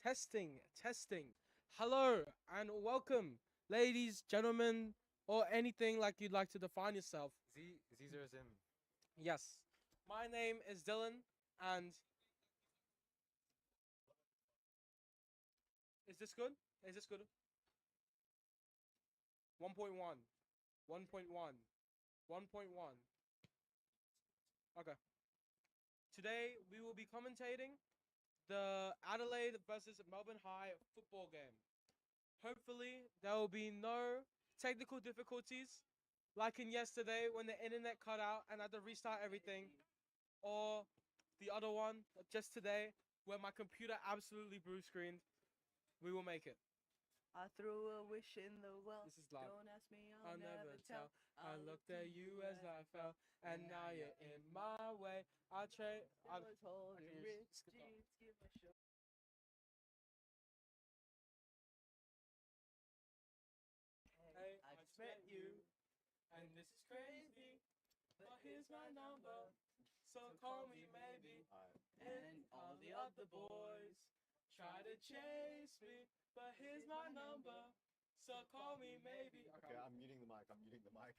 Testing, testing. Hello and welcome, ladies, gentlemen, or anything like you'd like to define yourself. Z's or Zim. Yes, my name is Dylan, and is this good? Is this good? 1.1, 1.1, 1.1. Okay. Today we will be commentating the Adelaide versus Melbourne High football game. Hopefully, there will be no technical difficulties like in yesterday when the internet cut out and I had to restart everything, or the other one just today where my computer absolutely blue screened. We will make it. I threw a wish in the well. This is loud. Don't ask me, I'll never tell. I looked at you as I fell, and now you're in my way. I trade. I was holding Okay, rich skip that. jeans, give my show. Hey, I I just met met you, you, and this is crazy. But here's my number, so call me maybe. And all the other boys try to chase me, but here's my number, so call me maybe. Okay, I'm muting the mic. I'm muting the mic.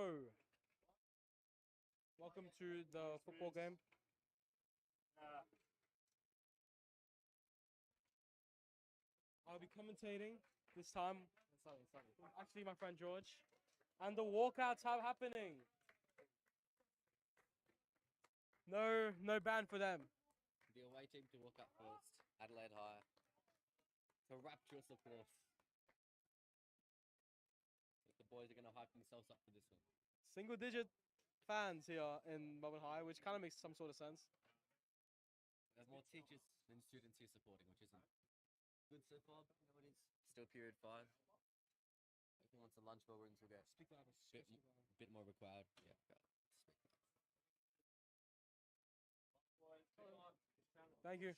So, welcome to the football game. I'll be commentating this time. Actually, my friend George. And the walkouts are happening. No ban for them. The away team to walk up first. Adelaide High. To rapturous applause. The boys are going to hype themselves up for this one. Single-digit fans here in Melbourne High, which kind of makes some sort of sense. There's more teachers than students here supporting, which isn't good so far, but you know it is. Still period 5. Hopefully once the lunch bell rings, we'll get bit more of a crowd. Yeah, crowd. Thank you.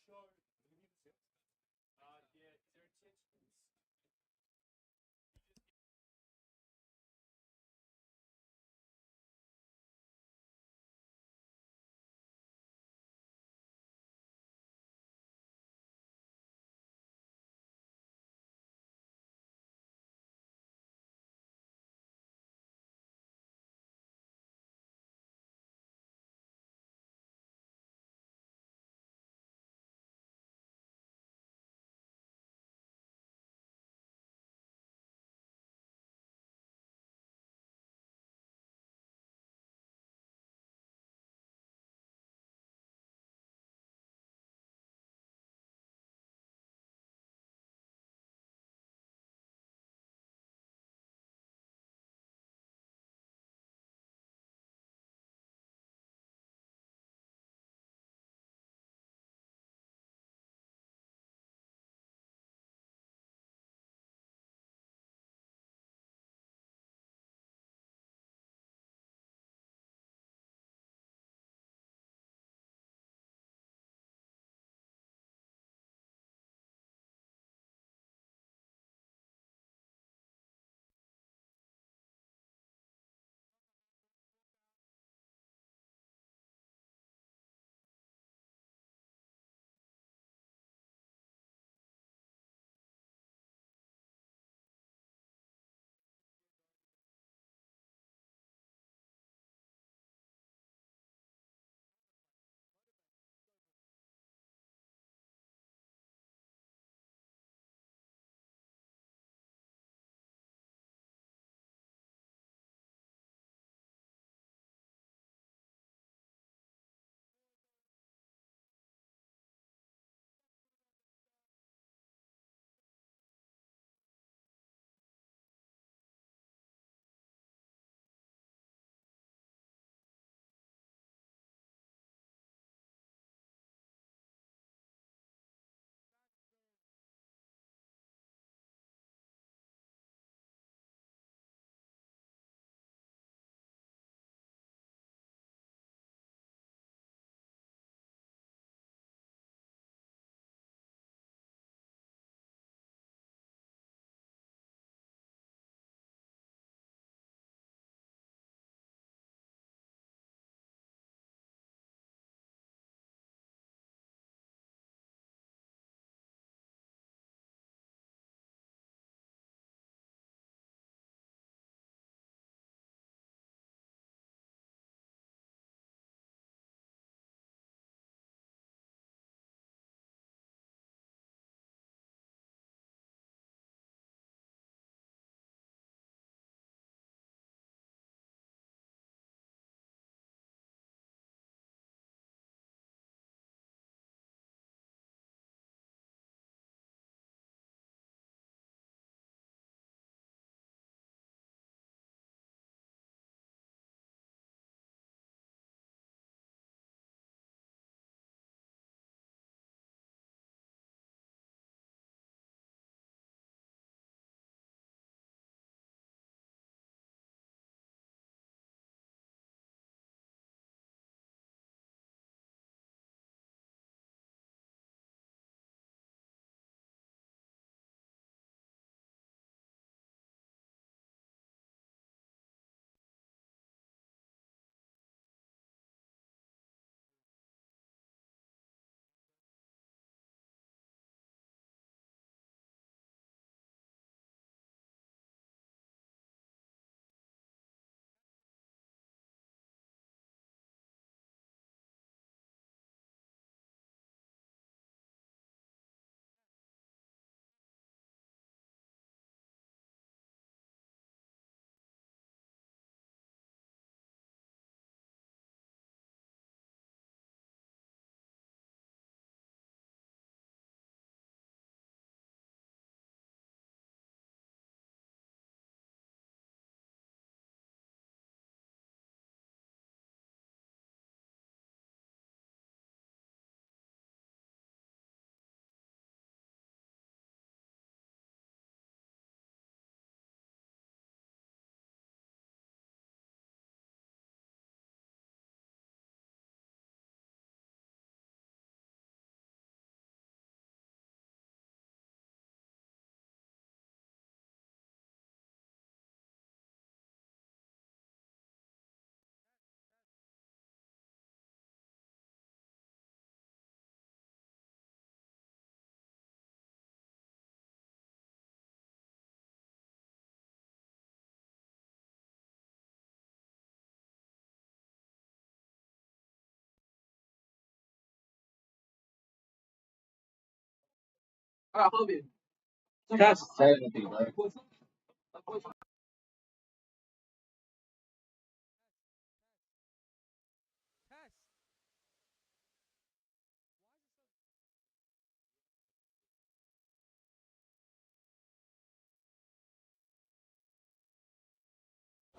Test.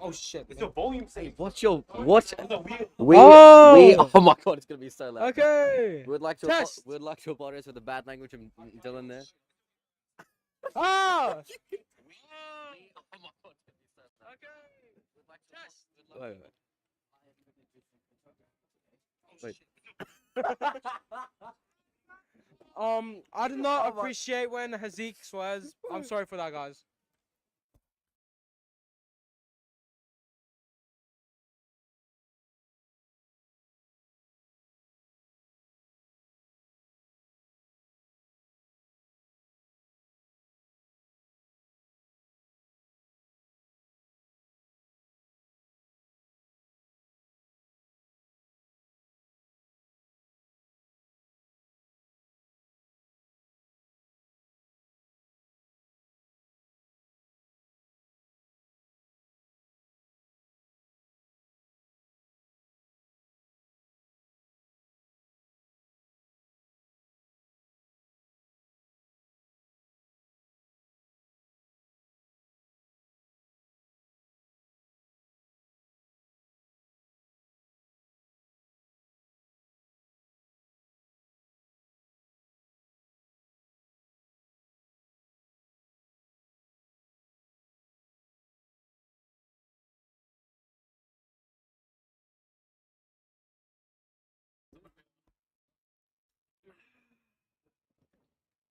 Oh shit. Is your volume safe? Hey, what's your what? We. Oh! Oh my god, it's gonna be so loud. Okay. We'd like to Test. we'd like to apologize for the bad language from Dylan there. Ah! Oh my god, it's gonna be so loud. We'd like to Test. Wait. I do not appreciate when Hazik swears. I'm sorry for that, guys.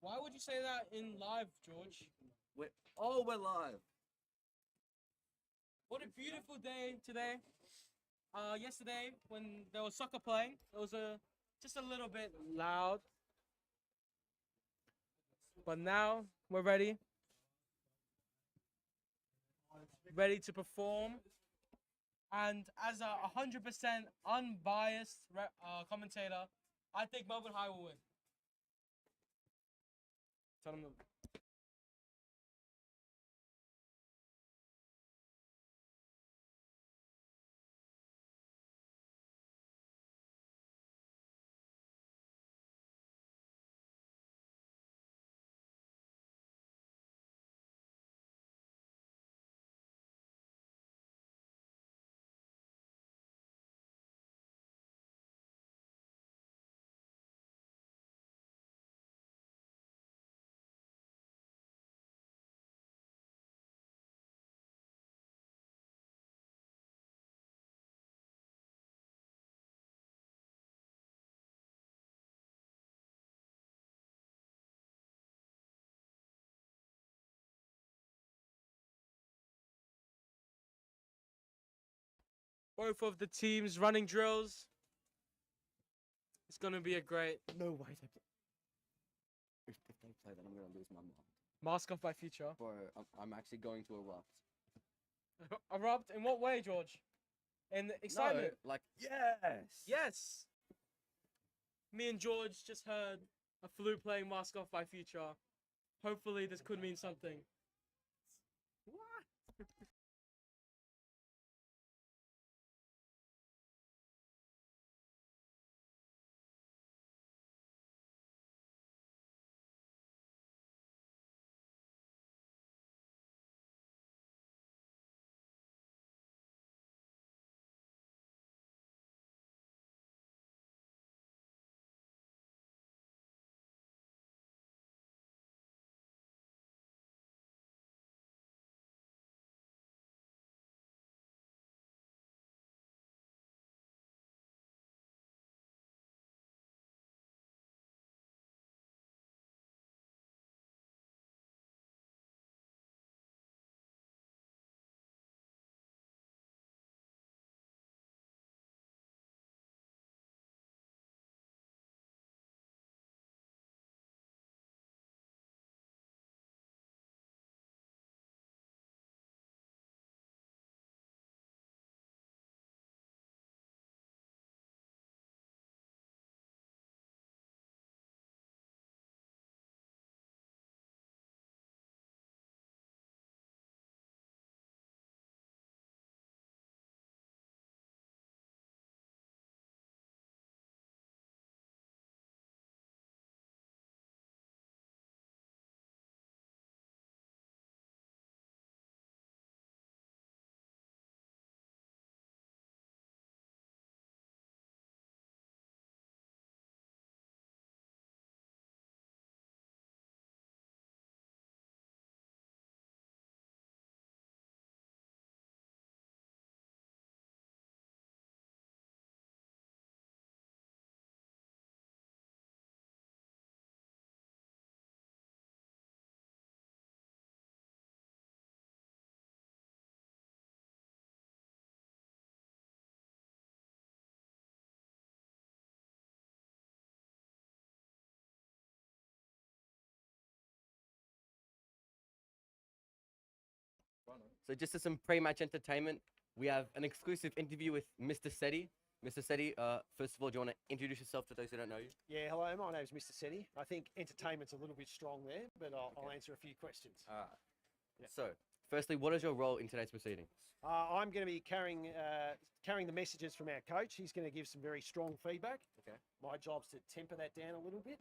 Why would you say that in live, George? We're live. What a beautiful day today. Yesterday when there was soccer playing, it was just a little bit loud. But now we're ready to perform. And as a 100% unbiased commentator, I think Melbourne High will win. Tell them both of the teams running drills. It's gonna be a great No way. If they play, then I'm gonna lose my mind. mask off by future. Bro, I'm actually going to erupt. Erupt in what way, George? In excitement. No, like yes. Yes. Me and George just heard a flute playing mask off by future. Hopefully this could mean something. What? So just as some pre-match entertainment, we have an exclusive interview with Mr. Seti. Mr. Seti, first of all, do you want to introduce yourself to those who don't know you? Yeah, hello, my name's Mr. Seti. I think entertainment's a little bit strong there, but I'll answer a few questions. All right. Yeah. So, firstly, what is your role in today's proceedings? I'm going to be carrying the messages from our coach. He's going to give some very strong feedback. Okay. My job's to temper that down a little bit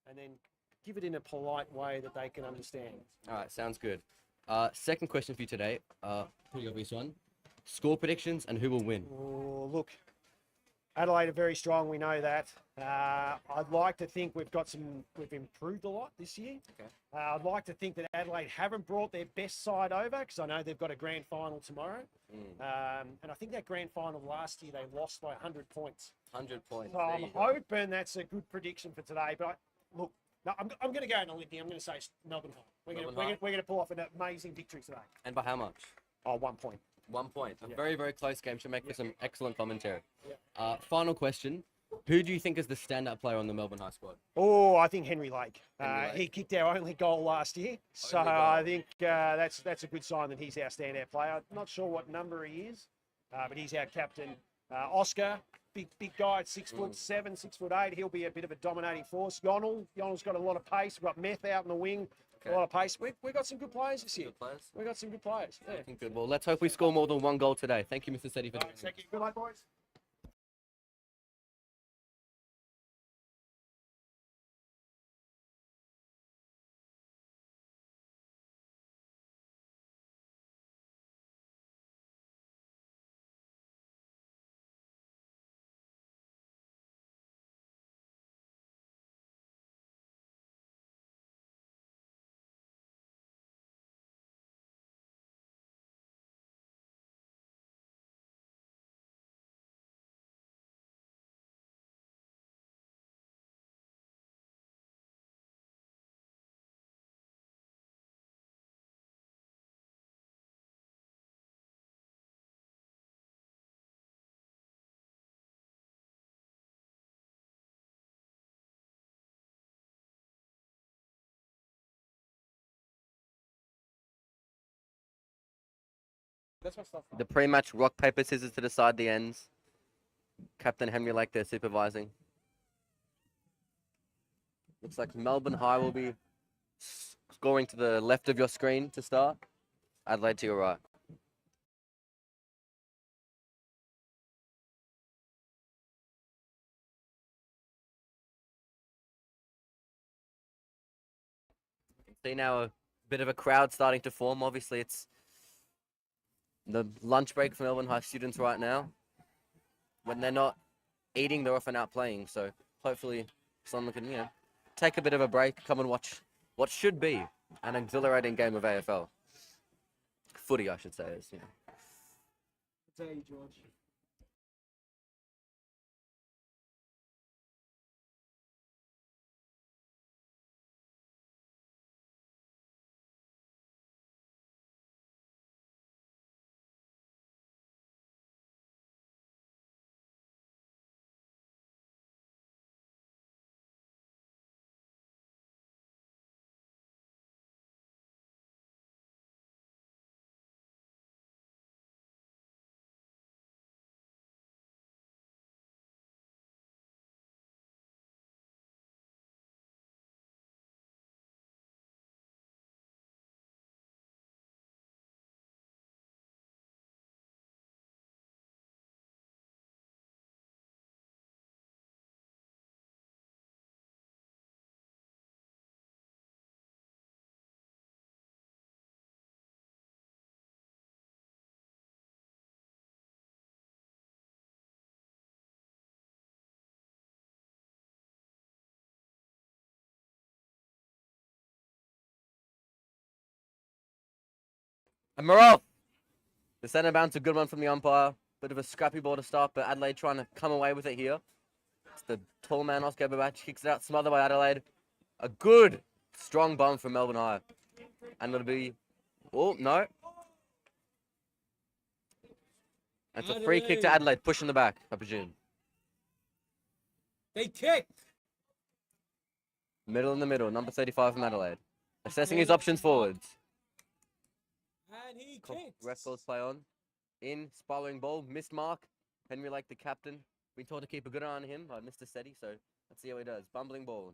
and then give it in a polite way that they can understand. All right, sounds good. Second question for you today, pretty obvious one. Score predictions and who will win? Oh, look, Adelaide are very strong. We know that. I'd like to think we've improved a lot this year. Okay. I'd like to think that Adelaide haven't brought their best side over because I know they've got a grand final tomorrow. And I think that grand final last year they lost by 100 points. 100 points. So There I'm you go. hoping that's a good prediction for today. But look, no, I'm going to go on a limb here. I'm going to say Melbourne High. Melbourne High. We're going to pull off an amazing victory today. And by how much? Oh, 1 point. 1 point. A Yeah. very, very close game. Should make for some excellent commentary. Yeah. Final question. Who do you think is the standout player on the Melbourne High squad? Oh, I think Henry Lake. Henry Lake. He kicked our only goal last year, so Only goal. I think that's a good sign that he's our standout player. I'm not sure what number he is, but he's our captain. Oscar, big guy at 6'7", 6'8". He'll be a bit of a dominating force. Yonel's got a lot of pace. We've got Meth out in the wing, Okay. a lot of pace. We've got some good players this year. Good players? We've got some good players. Yeah. Looking good. Well, let's hope we score more than 1 goal today. Thank you, Mr. Seti, for joining us. Thank you. Good luck, boys. That's my stuff. The pre-match rock, paper, scissors to decide the ends. Captain Henry Lake there supervising. Looks like Melbourne High will be scoring to the left of your screen to start. Adelaide to your right. See now a bit of a crowd starting to form. Obviously, it's the lunch break for Melbourne High students right now. When they're not eating, they're often out playing. So hopefully someone can, take a bit of a break, come and watch what should be an exhilarating game of AFL. Footy, I should say. Day, George. And Morov, the centre bounce, a good one from the umpire. Bit of a scrappy ball to start, but Adelaide trying to come away with it here. It's the tall man, Oscar Babach, kicks it out, smothered by Adelaide. A good, strong bomb from Melbourne High. And it'll be, oh, no. It's a free kick to Adelaide, pushing the back, I presume. They kicked. Middle in the middle, number 35 from Adelaide. Assessing his options forwards. And he kicks. Ref calls play on. In, spiraling ball, missed mark. Henry Lake, the captain, been told to keep a good eye on him by Mr. Steady, so let's see how he does. Bumbling ball.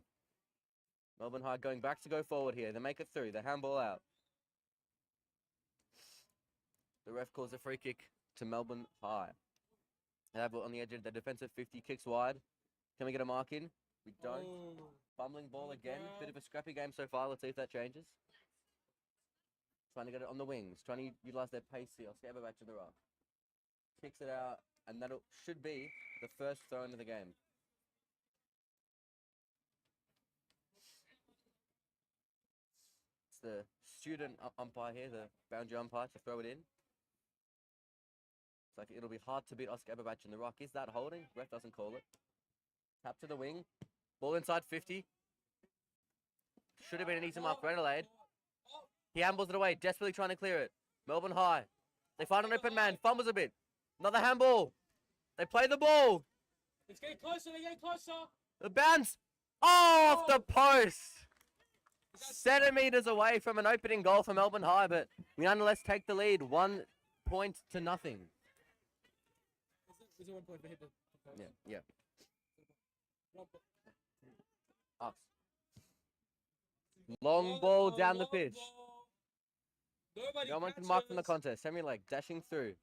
Melbourne High going back to go forward here. They make it through. They handball out. The ref calls a free kick to Melbourne High. They have it on the edge of the defensive 50, kicks wide. Can we get a mark in? We don't. Oh. Bumbling ball again. ground. Bit of a scrappy game so far. Let's see if that changes. Trying to get it on the wings. Trying to utilize their pace here. Scabber back to the rock. Kicks it out. And that should be the first throw into the game. It's the student umpire here, the boundary umpire, to throw it in. It's like it'll be hard to beat Oscar Eberbach in the rock. Is that holding? Ref doesn't call it. Tap to the wing. Ball inside 50. Should have been an easy mark for Adelaide. He handballs it away, desperately trying to clear it. Melbourne High. They find an open man, fumbles a bit. Another handball. They play the ball. It's getting closer, they're getting closer. The bounce. Oh, off the post. Centimeters away from an opening goal for Melbourne High, but we nonetheless take the lead 1 point to nothing. Is it 1 point for hit the post? Yeah. 1 point. Us. Long ball down the long pitch. ball. Nobody No one can mark from the catches. contest. Henry Lake dashing through.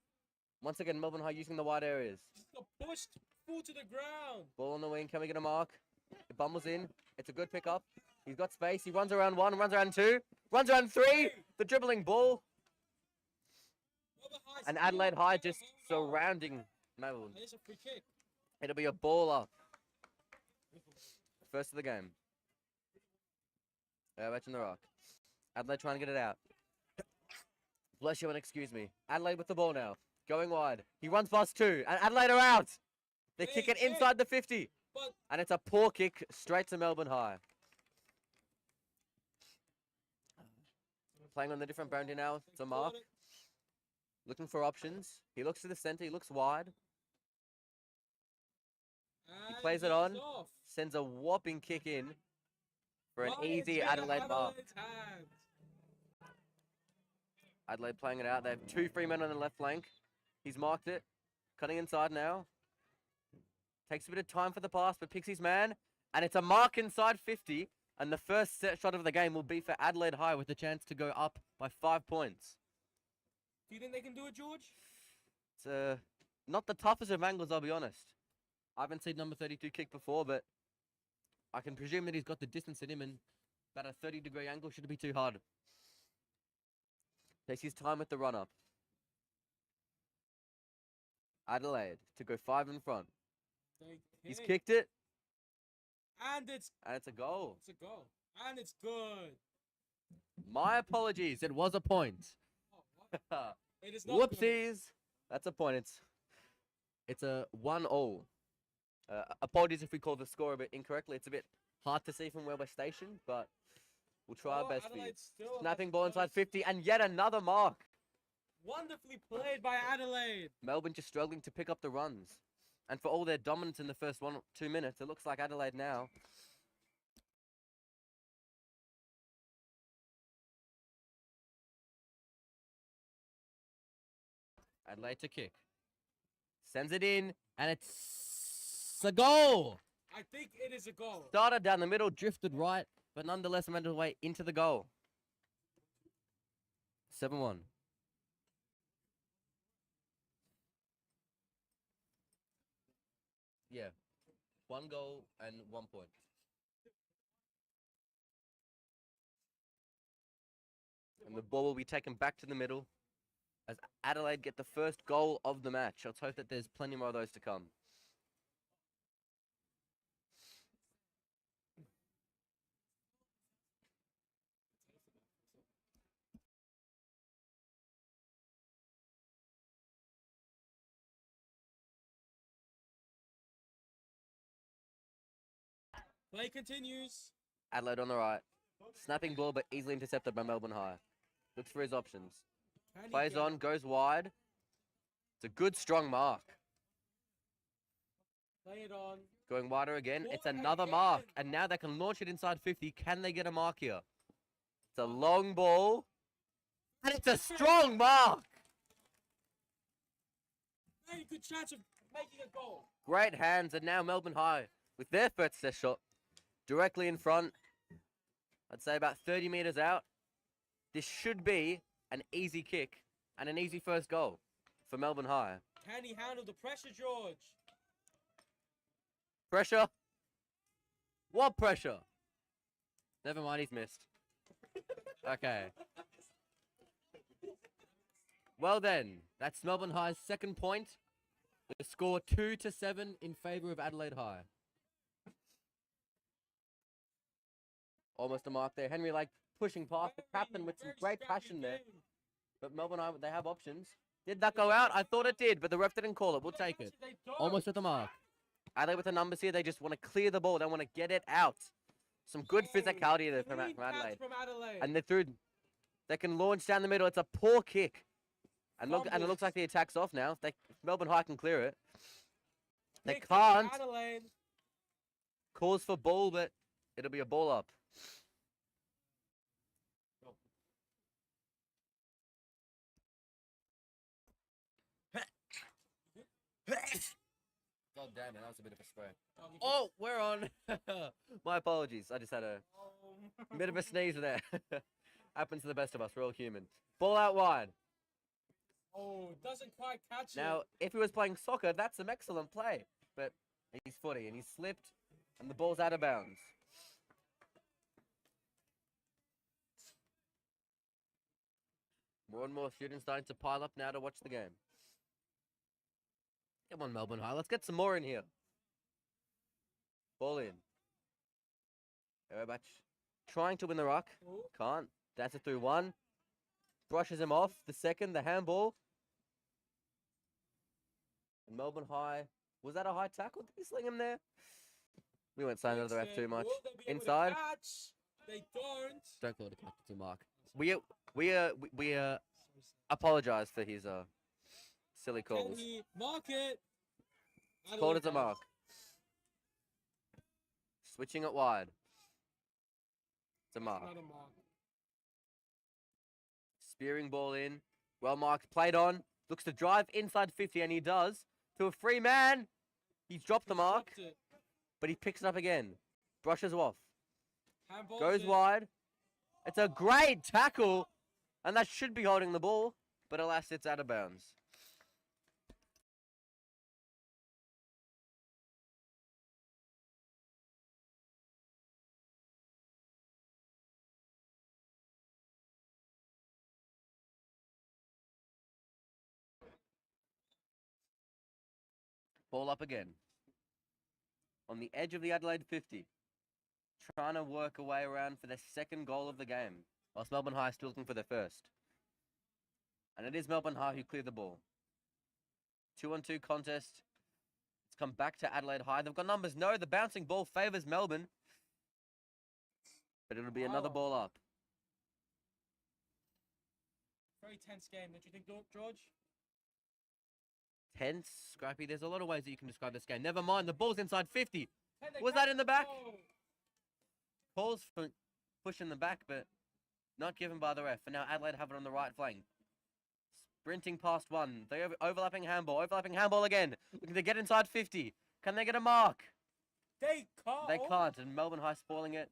Once again, Melbourne High using the wide areas. Just got pushed full to the ground. Ball on the wing. Can we get a mark? It bumbles in. It's a good pickup. He's got space. He runs around 1, runs around 2, runs around 3. The dribbling ball. Melbourne High And still Adelaide High never just hold on. surrounding Melbourne. And it's a free kick. It'll be a baller. First of the game. Back in the rock. Adelaide trying to get it out. Bless you and excuse me. Adelaide with the ball now. Going wide. He runs past 2. And Adelaide are out. They kick it Big inside the 50. But And it's a poor kick straight to Melbourne High. Playing on the different boundary now. It's a mark. Looking for options. He looks to the centre. He looks wide. and plays it he's on. off. Sends a whopping kick in for an Right easy into Adelaide mark. Adelaide's hands. Adelaide playing it out. They have 2 free men on the left flank. He's marked it. Cutting inside now. Takes a bit of time for the pass, but picks his man. And it's a mark inside 50. And the first set shot of the game will be for Adelaide High with the chance to go up by 5 points. Do you think they can do it, George? It's not the toughest of angles, I'll be honest. I haven't seen number 32 kick before, but I can presume that he's got the distance in him, and about a 30-degree angle shouldn't be too hard. Takes his time with the run-up. Adelaide to go 5 in front. They He's kick. kicked it, And it's and it's a goal. a goal. And it's good. My apologies, it was a point. Oh, what? It is not good. Whoopsies. That's a point. It's a 1-1. Apologies if we call the score a bit incorrectly. It's a bit hard to see from where we're stationed, but we'll try our Oh, best for you. Adelaide still has Snapping ball inside first. 50, and yet another mark. Wonderfully played by Adelaide. Melbourne just struggling to pick up the runs. And for all their dominance in the first 1 or 2 minutes, it looks like Adelaide now. Adelaide to kick. Sends it in, and it's a goal. I think it is a goal. Started down the middle, drifted right, but nonetheless made his way into the goal. 7-1. Yeah. 1 goal and 1 point. And the ball will be taken back to the middle as Adelaide get the first goal of the match. Let's hope that there's plenty more of those to come. Play continues. Adelaide on the right. Snapping ball, but easily intercepted by Melbourne High. Looks for his options. Can he Plays get on, it? goes wide. It's a good, strong mark. Play it on. Going wider again. It's Ball another again. mark. And now they can launch it inside 50. Can they get a mark here? It's a long ball. And it's It's a strong mark. Very good chance of making a goal. Great hands, and now Melbourne High with their first set shot directly in front. I'd say about 30 meters out. This should be an easy kick and an easy first goal for Melbourne High. Can he handle the pressure, George? Pressure? What pressure? Never mind, he's missed. Okay. Well then, that's Melbourne High's second point. The score 2-7 in favour of Adelaide High. Almost a mark there. Henry like pushing past the captain with some great passion there. But Melbourne High, they have options. Did that go out? I thought it did, but the ref didn't call it. We'll take it. Almost at the mark. Adelaide with the numbers here. They just want to clear the ball. They want to get it out. Some good physicality there from Adelaide. And they can launch down the middle. It's a poor kick. And look, and it looks like the attack's off now. Melbourne High can clear it. They can't. Calls for ball, but it'll be a ball up. God damn it, that was a bit of a spray. Oh, we're on. My apologies. I just had a bit of a sneeze there. Happens to the best of us. We're all human. Ball out wide. Oh, doesn't quite catch it. Now, if he was playing soccer, that's some excellent play. But he's footy and he slipped and the ball's out of bounds. More and more students starting to pile up now to watch the game. Come on, Melbourne High. Let's get some more in here. Ball in. Everybody trying to win the ruck. Can't. That's it through one. Brushes him off. The second, the handball. And Melbourne High. Was that a high tackle? Did he sling him there? We won't sign another ref too much. Inside. They don't. Don't call it a catch to Mark. We apologize for his silly calls. Can he mark it? Called as a mark. Switching it wide. It's a mark. Not a mark. Spearing ball in. Well marked. Played on. Looks to drive inside 50, and he does. To a free man. He's dropped the mark. But he picks it up again. Brushes off. Goes wide. It's a great tackle. And that should be holding the ball. But alas, it's out of bounds. Ball up again. On the edge of the Adelaide 50. Trying to work a way around for their second goal of the game. Whilst Melbourne High still looking for their first. And it is Melbourne High who cleared the ball. 2-on-2 contest. It's come back to Adelaide High. They've got numbers. No, the bouncing ball favours Melbourne. But it'll be another ball up. Very tense game, don't you think, George? Tense, scrappy. There's a lot of ways that you can describe this game. Never mind, the ball's inside 50. Was that in the back? Calls for pushing the back, but not given by the ref. And now Adelaide have it on the right flank. Sprinting past one. They overlapping handball. Overlapping handball again. Looking to get inside 50. Can they get a mark? They can't. They can't. And Melbourne High spoiling it.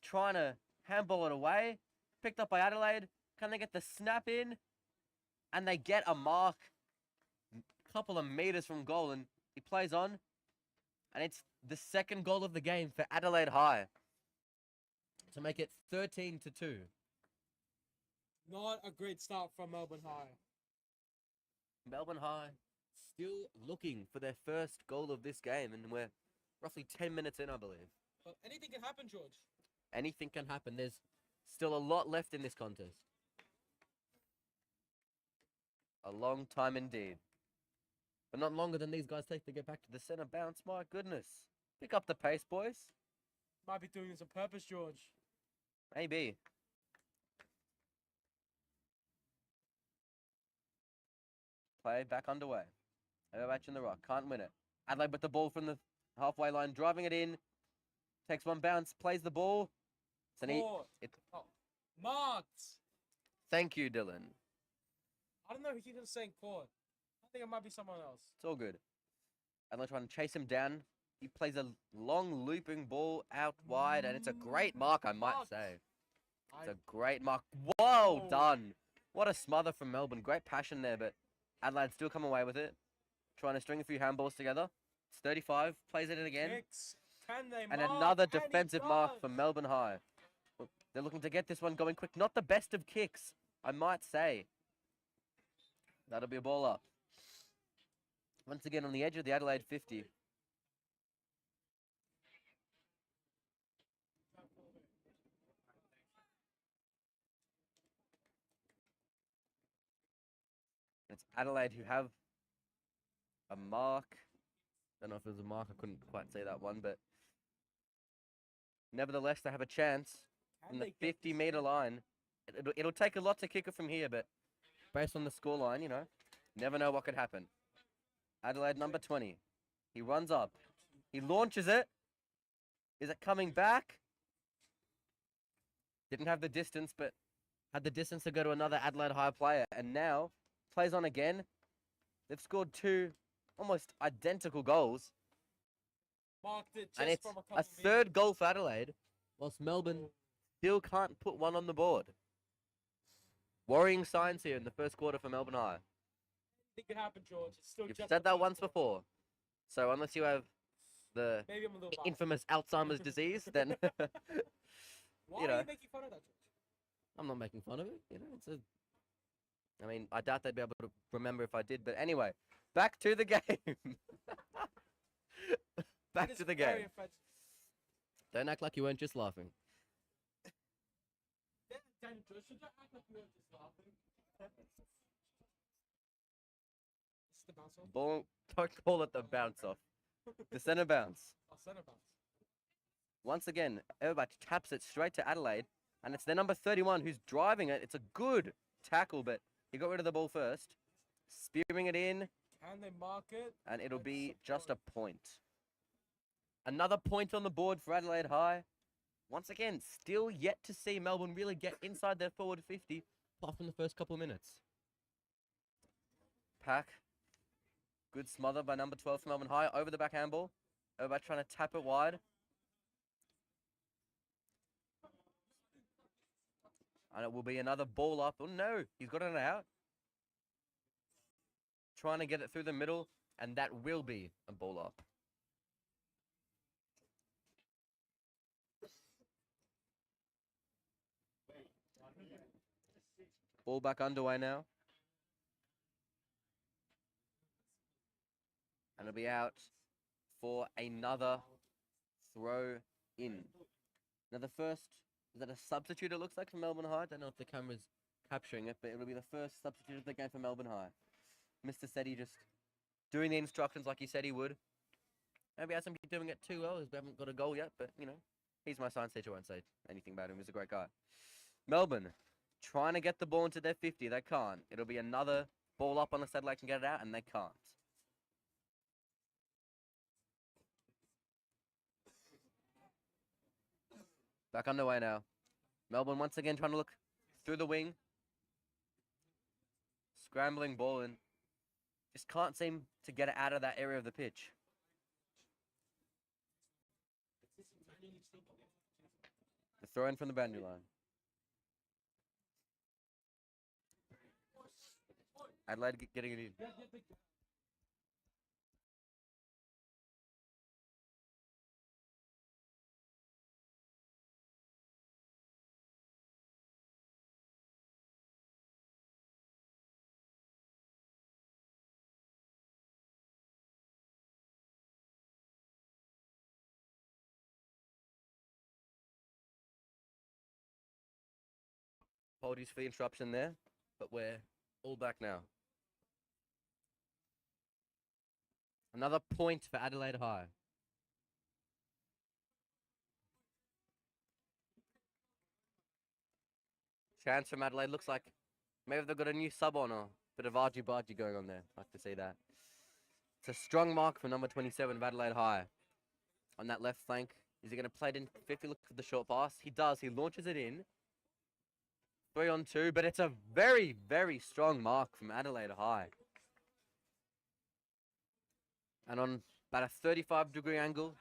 Trying to handball it away. Picked up by Adelaide. Can they get the snap in? And they get a mark. Couple of meters from goal, and he plays on. And it's the second goal of the game for Adelaide High. To make it 13-2. Not a great start from Melbourne High. Melbourne High still looking for their first goal of this game, and we're roughly 10 minutes in, I believe. But anything can happen, George. Anything can happen. There's still a lot left in this contest. A long time indeed. But not longer than these guys take to get back to the centre bounce. My goodness. Pick up the pace, boys. Might be doing this on purpose, George. Maybe. Play back underway. Match in the rock. Can't win it. Adelaide with the ball from the halfway line. Driving it in. Takes one bounce. Plays the ball. It's an Marked. Thank you, Dylan. I don't know. He keeps saying court. I think it might be someone else. It's all good. Adelaide trying to chase him down. He plays a long looping ball out wide, and it's a great mark, I might say. It's a great mark. Well done. What a smother from Melbourne. Great passion there, but Adelaide still come away with it. Trying to string a few handballs together. It's 35. Plays it in again. Kicks. Can they And mark? another And he defensive mark does. for Melbourne High. They're looking to get this one going quick. Not the best of kicks, I might say. That'll be a ball up. Once again on the edge of the Adelaide 50. It's Adelaide who have a mark. Don't know if it was a mark. I couldn't quite say that one, but nevertheless, they have a chance Can from the they get this 50-meter in? line. It'll take a lot to kick it from here, but based on the scoreline, you know, never know what could happen. Adelaide number 20. He runs up. He launches it. Is it coming back? Didn't have the distance, but had the distance to go to another Adelaide High player. And now plays on again. They've scored two almost identical goals. Marked it just And it's from a couple a third goal for Adelaide, whilst Melbourne still can't put one on the board. Worrying signs here in the first quarter for Melbourne High. Think it happened, George. It's still You've just said the that first once quarter. before. So unless you have the Maybe I'm a little biased. infamous Alzheimer's disease, then Why you know. are you making fun of that, George? I'm not making fun of it. You know, it's a. I mean, I doubt they'd be able to remember if I did. But anyway, back to the game. Back It is to the very game. offensive. Don't act like you weren't just laughing. Damn, George, should I act like you were just laughing? It's the bounce off. Ball. Don't call it the bounce off. The center bounce. Oh, center bounce. Once again, everybody taps it straight to Adelaide, and it's their number 31 who's driving it. It's a good tackle, but he got rid of the ball first. Spearing it in, Can they mark it? and it'll Let's be just a support. point. Another point on the board for Adelaide High. Once again, still yet to see Melbourne really get inside their forward 50, apart from the first couple of minutes. Pack. Good smother by number 12 for Melbourne High. Over the back handball. Everybody trying to tap it wide. And it will be another ball up. Oh no, he's got it out. Trying to get it through the middle, and that will be a ball up. Ball back underway now. And it'll be out for another throw in. Now the first, is that a substitute it looks like for Melbourne High? I don't know if the camera's capturing it, but it'll be the first substitute of the game for Melbourne High. Mr. Seti just doing the instructions like he said he would. Maybe he hasn't been doing it too well as we haven't got a goal yet, but, you know, he's my science teacher, I won't say anything about him. He's a great guy. Melbourne trying to get the ball into their 50. They can't. It'll be another ball up unless Adelaide can get it out, and they can't. Back underway now. Melbourne once again trying to look through the wing. Scrambling ball and just can't seem to get it out of that area of the pitch. The throw in from the boundary line. Adelaide getting it in. Apologies for the interruption there, but we're all back now. Another point for Adelaide High. Chance from Adelaide. Looks like maybe they've got a new sub on or a bit of argy-bargy going on there. Like to see that. It's a strong mark for number 27 of Adelaide High. On that left flank. Is he going to play it in 50? Look for the short pass. He does. He launches it in. 3-on-2, but it's a very, very strong mark from Adelaide High. And on about a 35-degree angle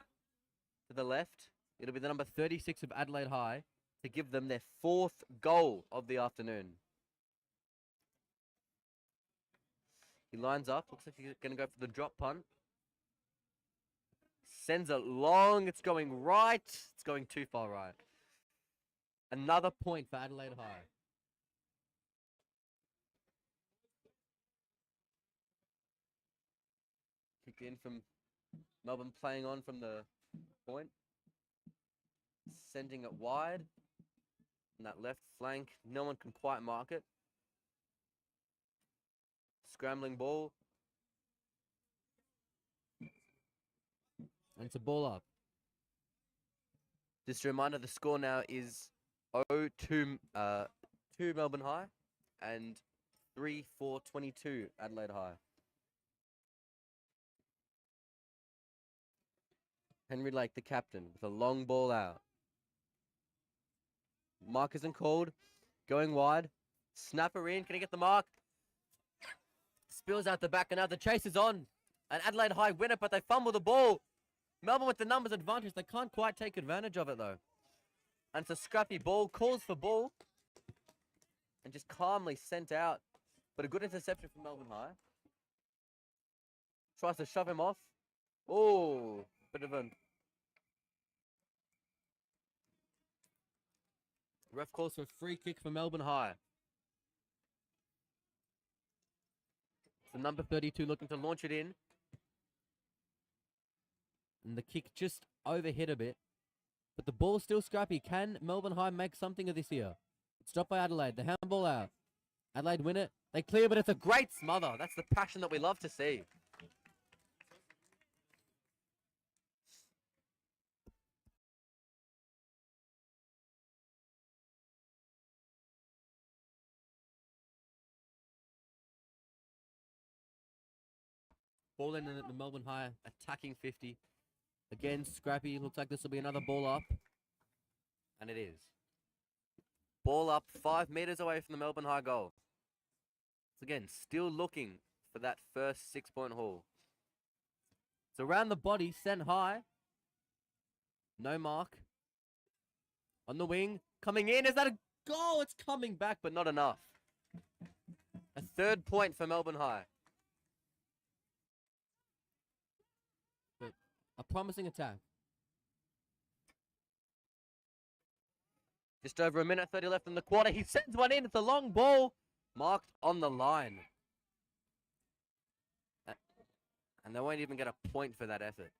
to the left, it'll be the number 36 of Adelaide High to give them their 4th goal of the afternoon. He lines up. Looks like he's going to go for the drop punt. Sends it long. It's going right. It's going too far right. Another point for Adelaide High. Kick in from Melbourne, playing on from the point. Sending it wide. And that left flank, no one can quite mark it. Scrambling ball. And it's a ball up. Just a reminder, the score now is 0-2 2 Melbourne High and 3-4-22 Adelaide High. Henry Lake, the captain, with a long ball out. Mark isn't called. Going wide. Snapper in. Can he get the mark? Spills out the back, and now the chase is on. And Adelaide High win it, but they fumble the ball. Melbourne with the numbers advantage. They can't quite take advantage of it, though. And it's a scrappy ball. Calls for ball. And just calmly sent out. But a good interception from Melbourne High. Tries to shove him off. Oh, bit of an... Ref calls for a free kick for Melbourne High. So number 32 looking to launch it in. And the kick just overhit a bit. But the ball's still scrappy. Can Melbourne High make something of this here? It's stopped by Adelaide. The handball out. Adelaide win it. They clear, but it's a great smother. That's the passion that we love to see. Ball in at the Melbourne High attacking 50. Again, scrappy. Looks like this will be another ball up. And it is. Ball up 5 meters away from the Melbourne High goal. So again, still looking for that first 6-point haul. It's around the body, sent high. No mark. On the wing, coming in. Is that a goal? It's coming back, but not enough. A 3rd point for Melbourne High. A promising attack. Just over a minute 30 left in the quarter. He sends one in. It's a long ball. Marked on the line. And they won't even get a point for that effort.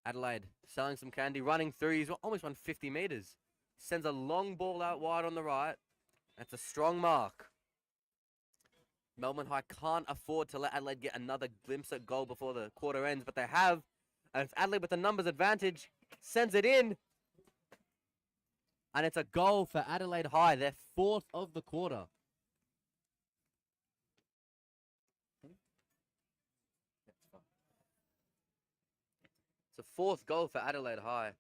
Adelaide selling some candy. Running through. He's almost run 50 meters. Sends a long ball out wide on the right. That's a strong mark. Melbourne High can't afford to let Adelaide get another glimpse at goal before the quarter ends. But they have. And it's Adelaide with the numbers advantage. Sends it in. And it's a goal for Adelaide High. Their 4th of the quarter. It's a 4th goal for Adelaide High.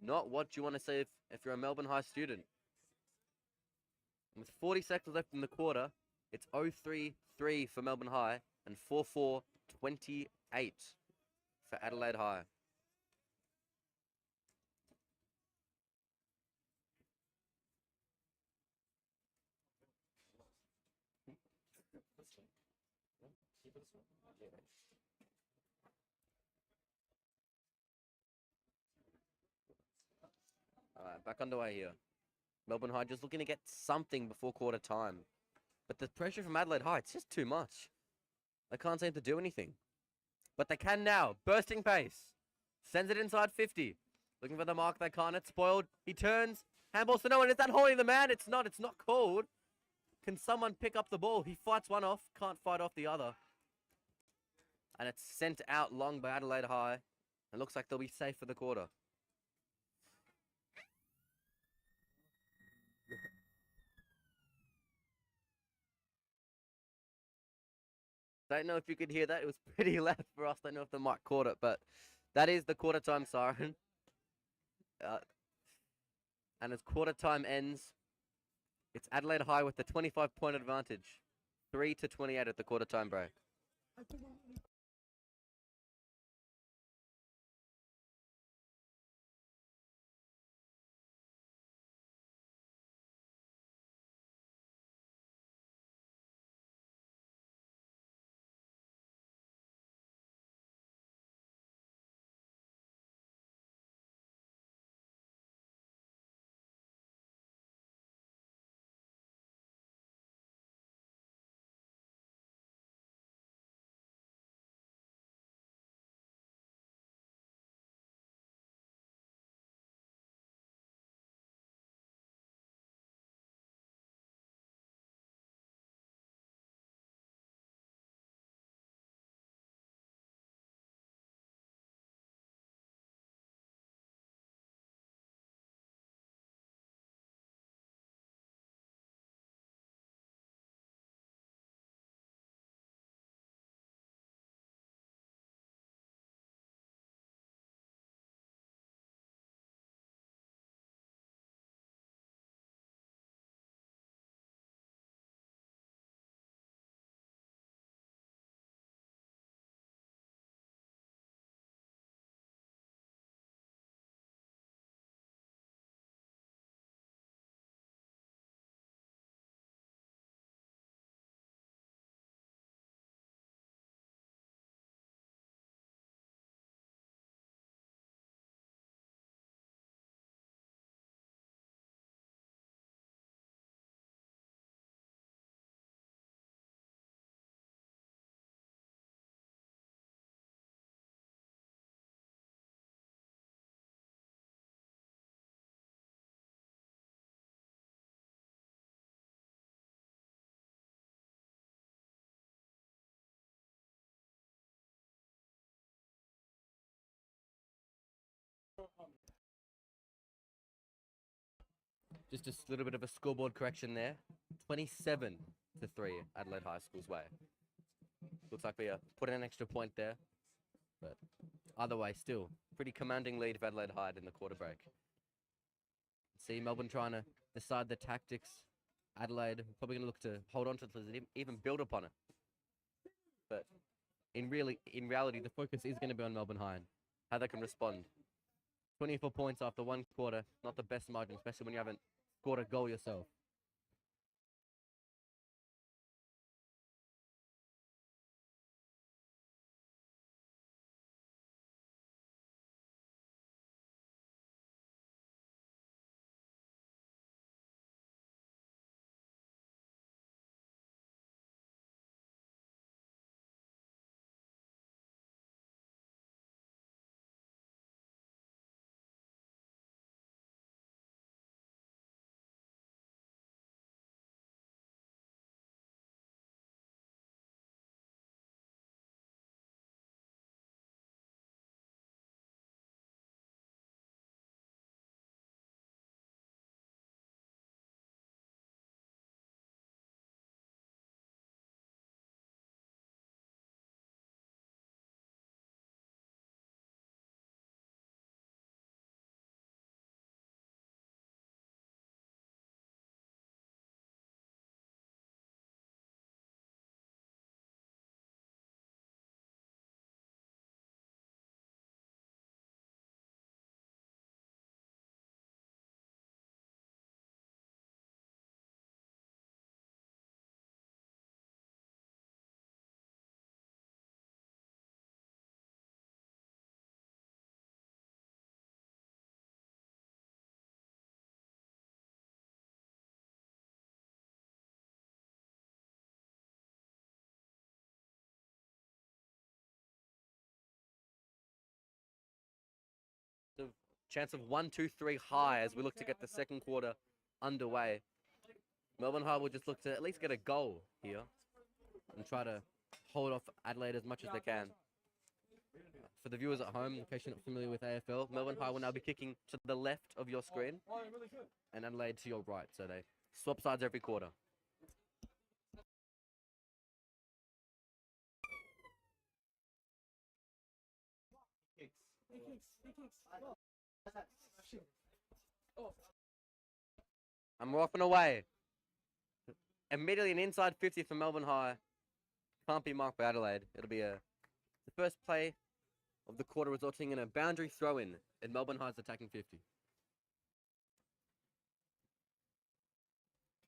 Not what you want to say if you're a Melbourne High student. And with 40 seconds left in the quarter, it's 0-3-3 for Melbourne High and 4-4-28 for Adelaide High. Alright, back underway here. Melbourne High just looking to get something before quarter time. But the pressure from Adelaide High, it's just too much. They can't seem to do anything. But they can now. Bursting pace. Sends it inside 50. Looking for the mark they can't. It's spoiled. He turns. Handballs to no one. Is that holding the man? It's not. It's not called. Can someone pick up the ball? He fights one off. Can't fight off the other. And it's sent out long by Adelaide High. It looks like they'll be safe for the quarter. Don't know if you could hear that. It was pretty loud for us. Don't know if the mic caught it, but that is the quarter time siren. And as quarter time ends, It's Adelaide High with the 25-point advantage. 3-28 at the quarter time break. Just a little bit of a scoreboard correction there. 27-3 Adelaide High School's way. Looks like we put in an extra point there. But either way, still, pretty commanding lead of Adelaide High in the quarter break. See Melbourne trying to decide the tactics. Adelaide probably going to look to hold on to it, even build upon it. But in reality, the focus is going to be on Melbourne High and how they can respond. 24 points after one quarter, not the best margin, especially when you haven't scored a goal yourself. The chance of 1-2-3 high as we look to get the second quarter underway. Melbourne High will just look to at least get a goal here and try to hold off Adelaide as much as they can. For the viewers at home, in case you're not familiar with AFL, Melbourne High will now be kicking to the left of your screen and Adelaide to your right. So they swap sides every quarter. I'm off and away. Immediately an inside 50 for Melbourne High. Can't be marked by Adelaide. It'll be the first play of the quarter resulting in a boundary throw-in in Melbourne High's attacking 50.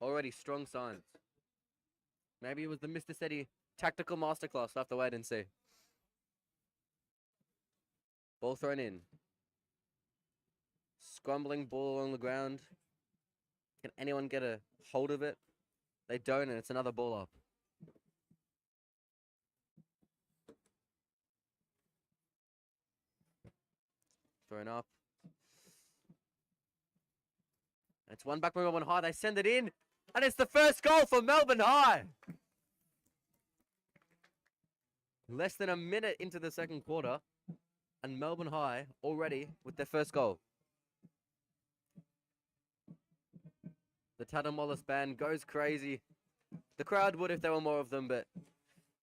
Already strong signs. Maybe it was the Mr. Steady tactical masterclass. We'll have to wait and see. Ball thrown in. Scrambling ball along the ground. Can anyone get a hold of it? They don't, and it's another ball up. Thrown up. It's one back by Melbourne High. They send it in, and it's the first goal for Melbourne High. Less than a minute into the second quarter, and Melbourne High already with their first goal. The Tadamolis band goes crazy. The crowd would if there were more of them, but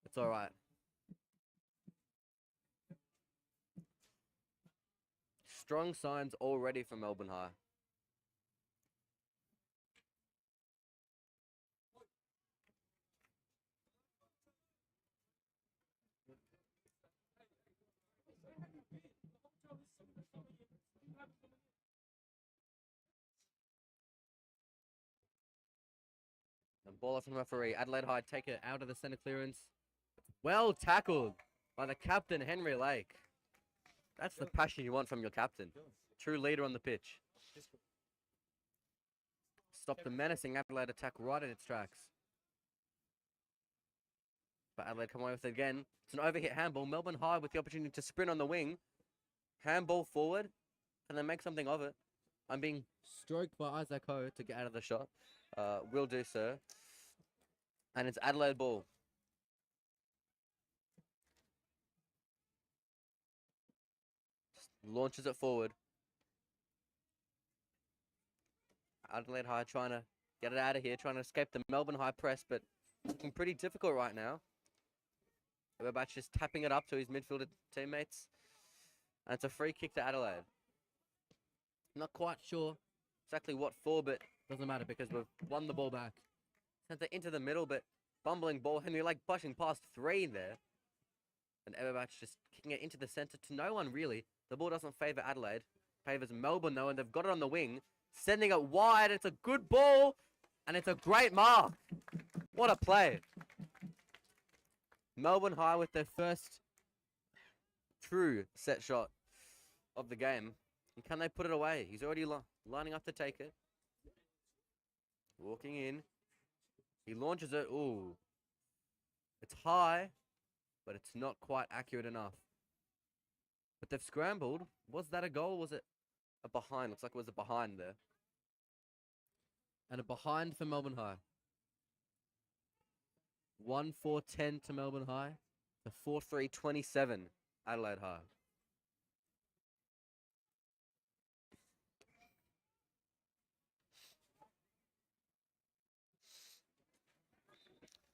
it's all right. Strong signs already from Melbourne High. And ball off from the referee. Adelaide High take it out of the centre clearance. Well tackled by the captain, Henry Lake. That's the passion you want from your captain. True leader on the pitch. Stop the menacing Adelaide attack right in its tracks. But Adelaide come away with it again. It's an overhit handball. Melbourne High with the opportunity to sprint on the wing. Handball forward. Can they make something of it? I'm being stroked by Isaac Ho to get out of the shot. Will do, sir. And it's Adelaide ball. Just launches it forward. Adelaide High trying to get it out of here, trying to escape the Melbourne High press, but it's looking pretty difficult right now. Everybody's just tapping it up to his midfielder teammates. And it's a free kick to Adelaide. Not quite sure exactly what for, but doesn't matter because we've won the ball back. Sent it into the middle, but bumbling ball. Henry Lake pushing past 3 there. And Everbatch just kicking it into the centre to no one really. The ball doesn't favour Adelaide. Favours Melbourne though, and they've got it on the wing. Sending it wide. It's a good ball. And it's a great mark. What a play. Melbourne High with their first true set shot of the game. And can they put it away? He's already lining up to take it. Walking in. He launches it. Ooh. It's high, but it's not quite accurate enough. But they've scrambled. Was that a goal? Was it a behind? Looks like it was a behind there. And a behind for Melbourne High. 1-4-10 to Melbourne High. To 4-3-27 Adelaide High.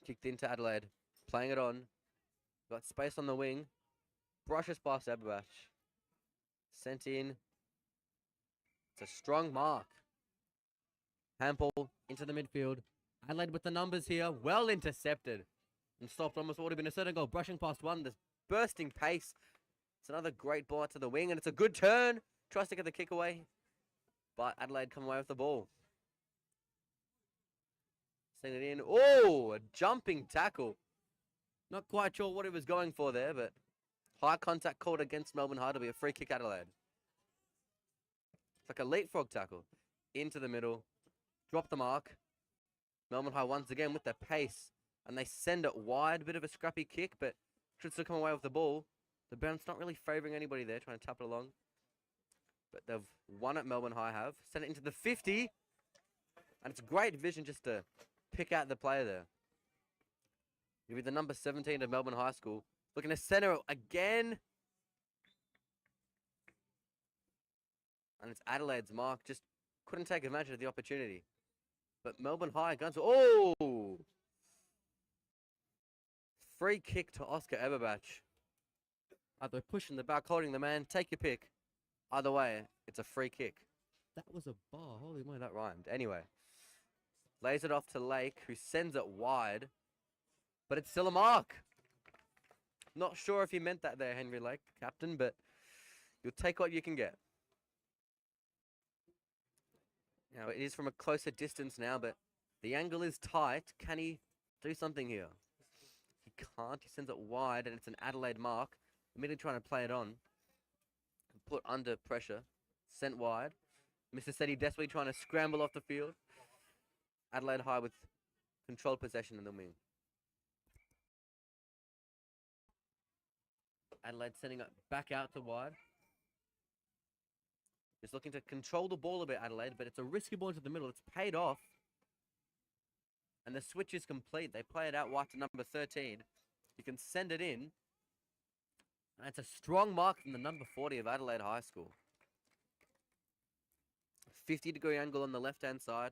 Kicked into Adelaide. Playing it on. Got space on the wing. Brushes past Everbatch. Sent in. It's a strong mark. Handball into the midfield. Adelaide with the numbers here. Well intercepted. And stopped almost what would have been a certain goal. Brushing past one. This bursting pace. It's another great ball to the wing. And it's a good turn. Tries to get the kick away. But Adelaide come away with the ball. Send it in. Oh, a jumping tackle. Not quite sure what he was going for there, but high contact called against Melbourne High to be a free kick Adelaide. It's like a leapfrog tackle. Into the middle. Drop the mark. Melbourne High once again with their pace. And they send it wide. Bit of a scrappy kick, but should still come away with the ball. The bounce not really favouring anybody there, trying to tap it along. But they've won it, Melbourne High have. Sent it into the 50. And it's great vision just to pick out the player there. He'll be the number 17 of Melbourne High School. Looking to center it again. And it's Adelaide's mark. Just couldn't take advantage of the opportunity. But Melbourne High guns. Oh! Free kick to Oscar Everbatch. Either pushing the back, holding the man. Take your pick. Either way, it's a free kick. That was a bar. Holy moly, that rhymed. Anyway. Lays it off to Lake, who sends it wide. But it's still a mark. Not sure if he meant that there, Henry Lake, captain, but you'll take what you can get. Now, it is from a closer distance now, but the angle is tight. Can he do something here? He can't. He sends it wide, and it's an Adelaide mark. Immediately trying to play it on. Put under pressure. Sent wide. Mr. Seti desperately trying to scramble off the field. Adelaide High with controlled possession in the wing. Adelaide sending it back out to wide. Just looking to control the ball a bit, Adelaide, but it's a risky ball into the middle. It's paid off. And the switch is complete. They play it out wide to number 13. You can send it in. And it's a strong mark from the number 40 of Adelaide High School. 50-degree angle on the left-hand side.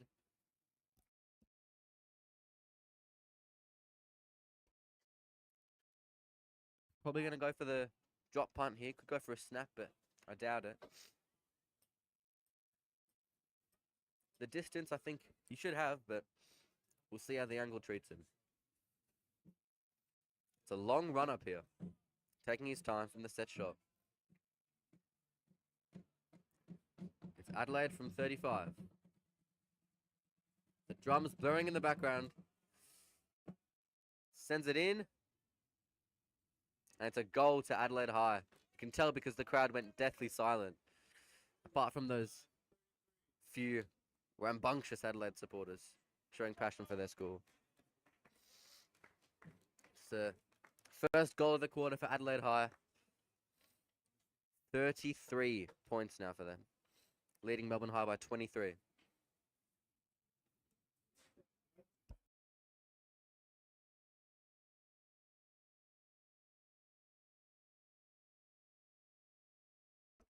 Probably going to go for the drop punt here. Could go for a snap, but I doubt it. The distance, I think he should have, but we'll see how the angle treats him. It's a long run up here. Taking his time from the set shot. It's Adelaide from 35. The drums blurring in the background. Sends it in. And it's a goal to Adelaide High. You can tell because the crowd went deathly silent. Apart from those few rambunctious Adelaide supporters showing passion for their school. It's the first goal of the quarter for Adelaide High. 33 points now for them. Leading Melbourne High by 23.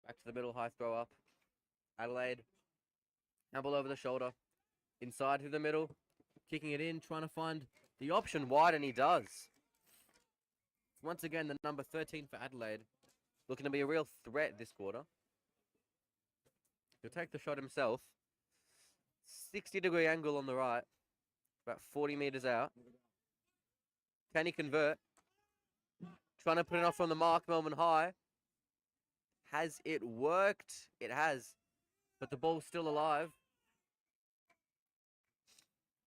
Back to the middle, high throw up. Adelaide. Handball over the shoulder. Inside through the middle. Kicking it in, trying to find the option wide, and he does. Once again, the number 13 for Adelaide. Looking to be a real threat this quarter. He'll take the shot himself. 60-degree angle on the right. About 40 meters out. Can he convert? Trying to put it off from the mark, Melbourne High. Has it worked? It has. But the ball's still alive.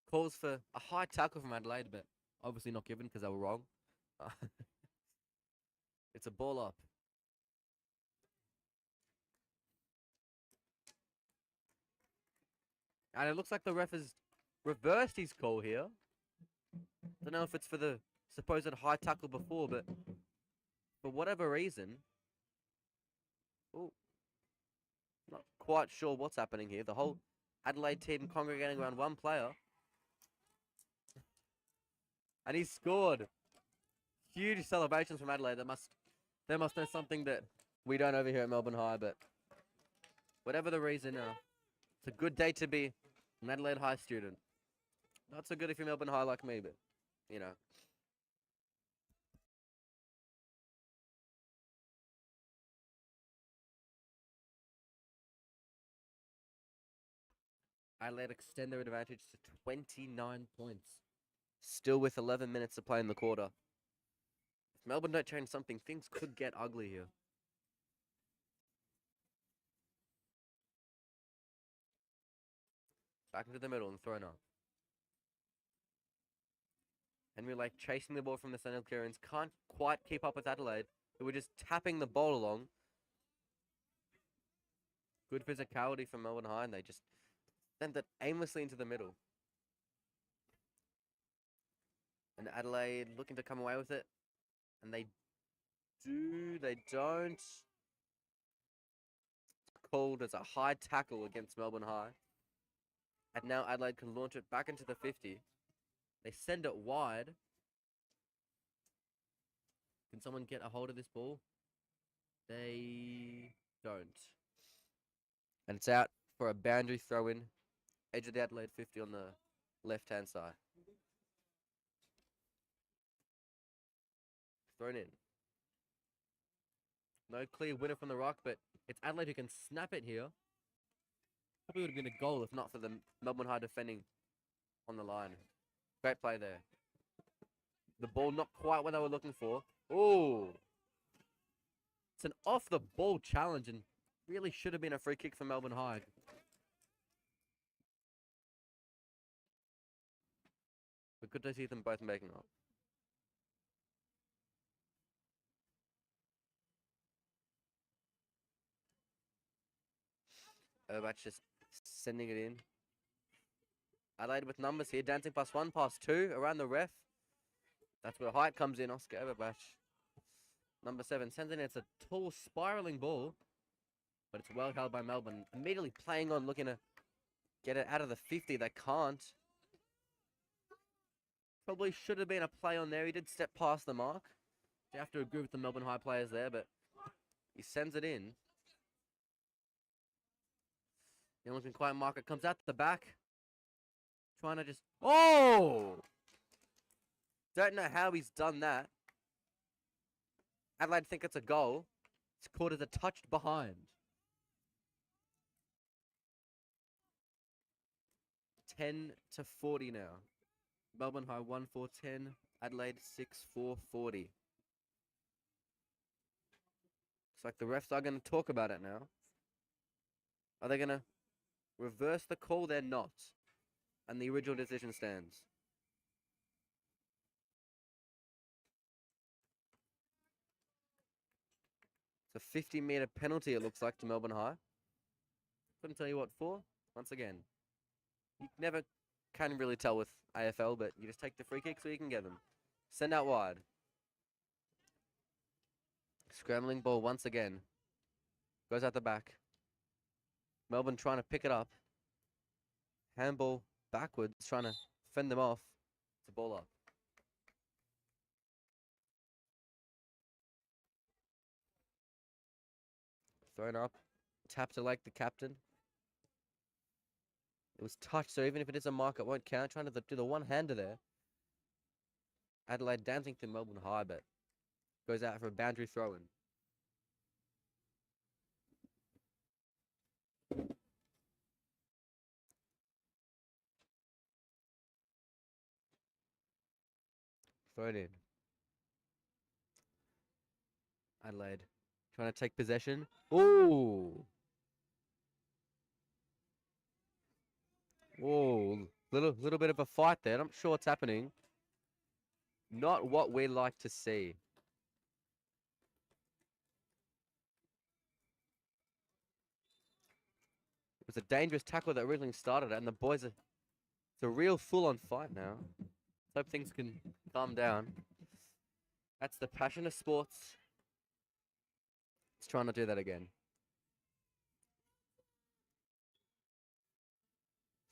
Calls for a high tackle from Adelaide, but obviously not given because they were wrong. It's a ball up. And it looks like the ref has reversed his call here. Don't know if it's for the supposed high tackle before, but for whatever reason... Ooh. Not quite sure what's happening here. The whole Adelaide team congregating around one player. And he scored. Huge celebrations from Adelaide. They must know something that we don't over here at Melbourne High, but whatever the reason, it's a good day to be an Adelaide High student. Not so good if you're Melbourne High like me, but, you know. Adelaide extend their advantage to 29 points. Still with 11 minutes to play in the quarter. If Melbourne don't change something, things could get ugly here. Back into the middle and thrown up. Henry Lake chasing the ball from the center clearance. Can't quite keep up with Adelaide, who were just tapping the ball along. Good physicality from Melbourne High, and they just sent it aimlessly into the middle. And Adelaide looking to come away with it. And they don't. Called as a high tackle against Melbourne High. And now Adelaide can launch it back into the 50. They send it wide. Can someone get a hold of this ball? They don't. And it's out for a boundary throw in. Edge of the Adelaide 50 on the left-hand side. Thrown in. No clear winner from the rock, but it's Adelaide who can snap it here. Probably would have been a goal if not for the Melbourne High defending on the line. Great play there. The ball not quite what they were looking for. Ooh. It's an off-the-ball challenge and really should have been a free kick for Melbourne High. But good to see them both making up. That's just sending it in. Adelaide with numbers here. Dancing +1, +2 around the ref. That's where height comes in. Oscar Overbatch. Number 7 sends in. It's a tall, spiraling ball. But it's well held by Melbourne. Immediately playing on, looking to get it out of the 50. They can't. Probably should have been a play on there. He did step past the mark. You have to agree with the Melbourne High players there, but he sends it in. The only quiet marker comes out the back. Trying to just... Oh! Don't know how he's done that. Adelaide think it's a goal. It's caught as a touched behind. 10-40 now. Melbourne High 1-4-10. Adelaide 6-4-40. Looks like the refs are going to talk about it now. Are they going to reverse the call? They're not. And the original decision stands. It's a 50-meter penalty, it looks like, to Melbourne High. Couldn't tell you what for. Once again, you never can really tell with AFL, but you just take the free kick so you can get them. Send out wide. Scrambling ball once again. Goes out the back. Melbourne trying to pick it up. Handball backwards, trying to fend them off. It's a ball up. Thrown up. Tap to like the captain. It was touched, so even if it is a mark, it won't count. Trying to do the one-hander there. Adelaide dancing to Melbourne High, but goes out for a boundary throw-in. Throw it in. Adelaide trying to take possession. Ooh. Whoa. Little bit of a fight there. I'm sure what's happening. Not what we like to see. It was a dangerous tackle that originally started it, and the boys are... It's a real full-on fight now. Hope things can calm down. That's the passion of sports. Let's try not to do that again.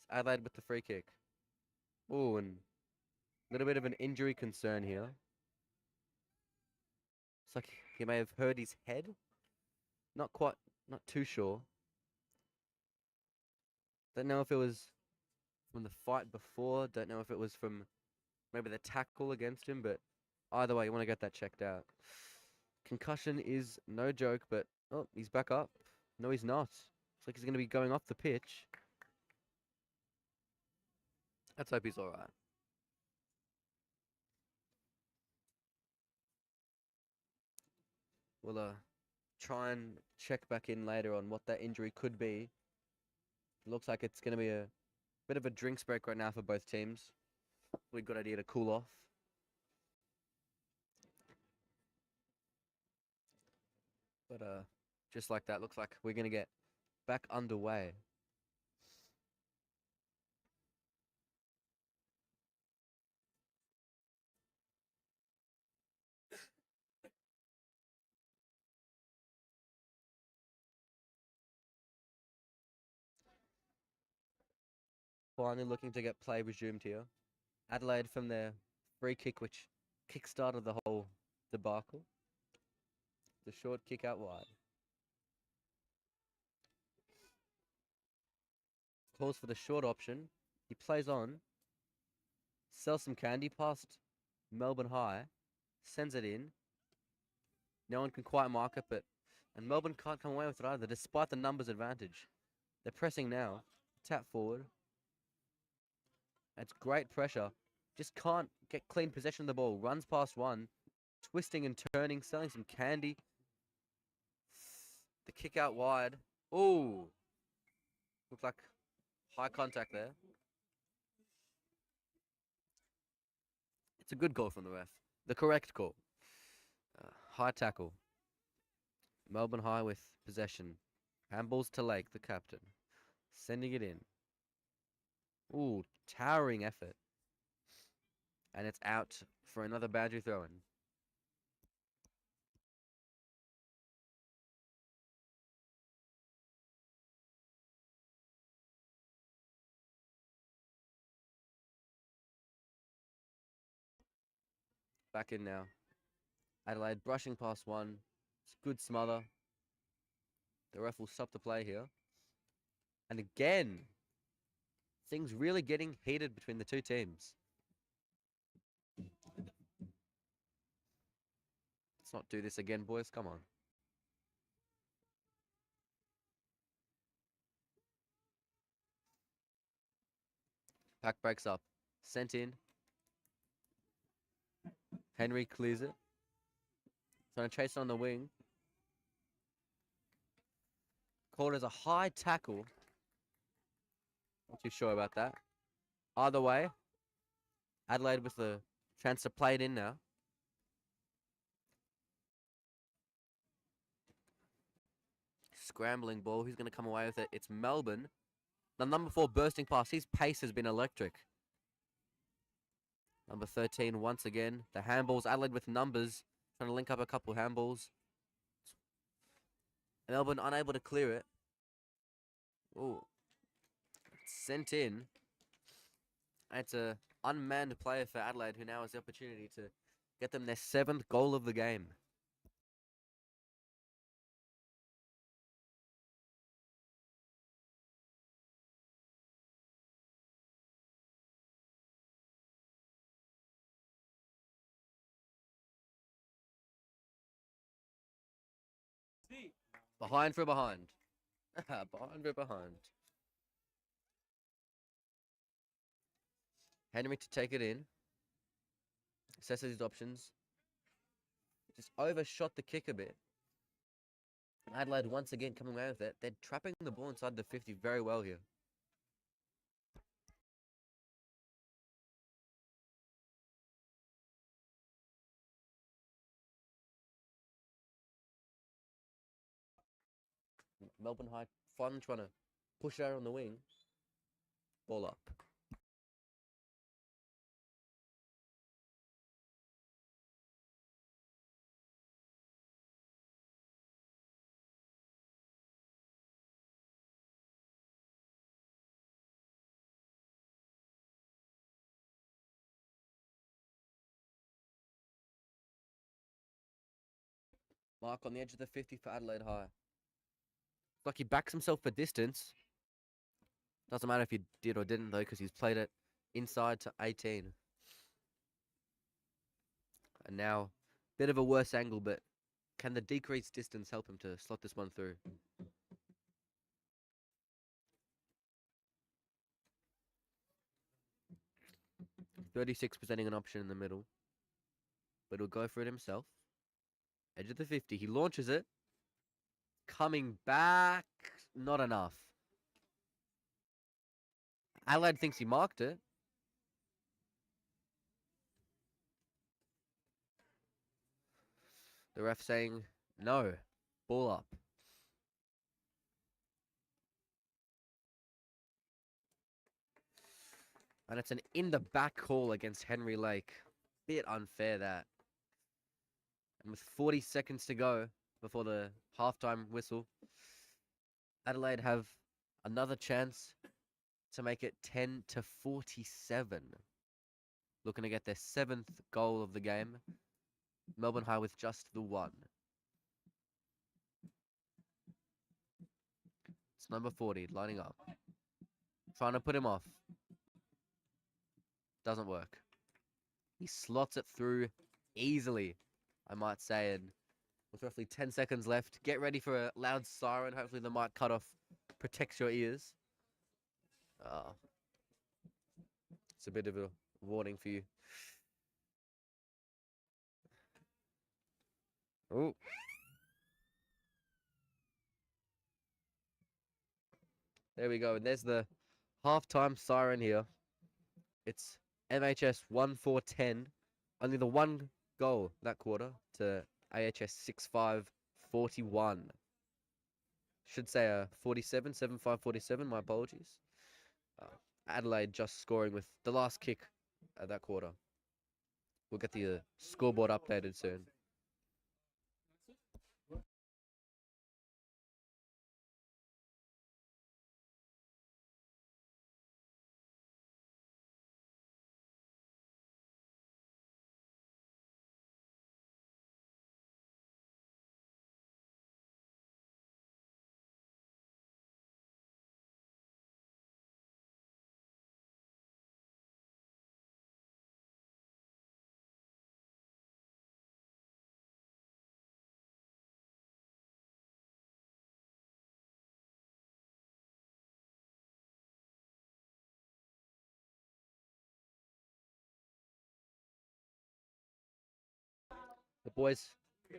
It's Adelaide with the free kick. Ooh, and a little bit of an injury concern here. It's like he may have hurt his head. Not too sure. Don't know if it was from the fight before. Don't know if it was from maybe the tackle against him, but either way, you want to get that checked out. Concussion is no joke, but oh, he's back up. No, he's not. Looks like he's going to be going off the pitch. Let's hope he's all right. We'll try and check back in later on what that injury could be. Looks like it's going to be a bit of a drinks break right now for both teams. Probably a good idea to cool off. But just like that, looks like we're going to get back underway. Finally looking to get play resumed here. Adelaide from their free kick, which kick-started the whole debacle. The short kick out wide. Calls for the short option. He plays on. Sells some candy past Melbourne High. Sends it in. No one can quite mark it, and Melbourne can't come away with it either, despite the numbers advantage. They're pressing now. Tap forward. It's great pressure. Just can't get clean possession of the ball. Runs past one, twisting and turning, selling some candy. The kick out wide. Ooh. Looks like high contact there. It's a good call from the ref. The correct call. High tackle. Melbourne High with possession. Handballs to Lake, the captain. Sending it in. Ooh, towering effort. And it's out for another boundary throw-in. Back in now. Adelaide brushing past one. It's a good smother. The ref will stop the play here. And again, things really getting heated between the two teams. Let's not do this again, boys. Come on. Pack breaks up. Sent in. Henry clears it. Trying to chase it on the wing. Called as a high tackle. Not too sure about that. Either way, Adelaide with the chance to play it in now. Scrambling ball. Who's going to come away with it? It's Melbourne. The number 4 bursting past. His pace has been electric. Number 13 once again. The handballs. Adelaide with numbers. Trying to link up a couple handballs. Melbourne unable to clear it. Ooh. Sent in. And it's a unmanned player for Adelaide who now has the opportunity to get them their 7th goal of the game. Behind for behind. Behind for behind. Henry to take it in. Assesses his options. Just overshot the kick a bit. Adelaide once again coming away with it. They're trapping the ball inside the 50 very well here. Melbourne High finally trying to push it out on the wing. Ball up. Mark on the edge of the 50 for Adelaide High. It's like he backs himself for distance. Doesn't matter if he did or didn't though, because he's played it inside to 18. And now, bit of a worse angle, but can the decreased distance help him to slot this one through? .36 presenting an option in the middle. But he'll go for it himself. Edge of the 50. He launches it. Coming back. Not enough. Adelaide thinks he marked it. The ref saying, no. Ball up. And it's an in the back call against Henry Lake. Bit unfair that. And with 40 seconds to go before the halftime whistle, Adelaide have another chance to make it 10-47. Looking to get their 7th goal of the game. Melbourne High with just the 1. It's number 40 lining up. Trying to put him off. Doesn't work. He slots it through easily, I might say. And with roughly 10 seconds left, get ready for a loud siren. Hopefully the mic cut off protects your ears. It's a bit of a warning for you. Oh. There we go. And there's the halftime siren here. It's MHS 1-4-10. Only the one goal that quarter to AHS 6-5-41. Should say a 47, 7-5-47. My apologies. Adelaide just scoring with the last kick at that quarter. We'll get the scoreboard updated soon.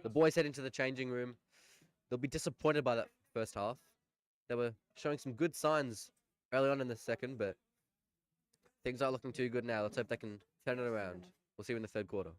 The boys head into the changing room. They'll be disappointed by that first half. They were showing some good signs early on in the second, but things aren't looking too good now. Let's hope they can turn it around. We'll see you in the third quarter.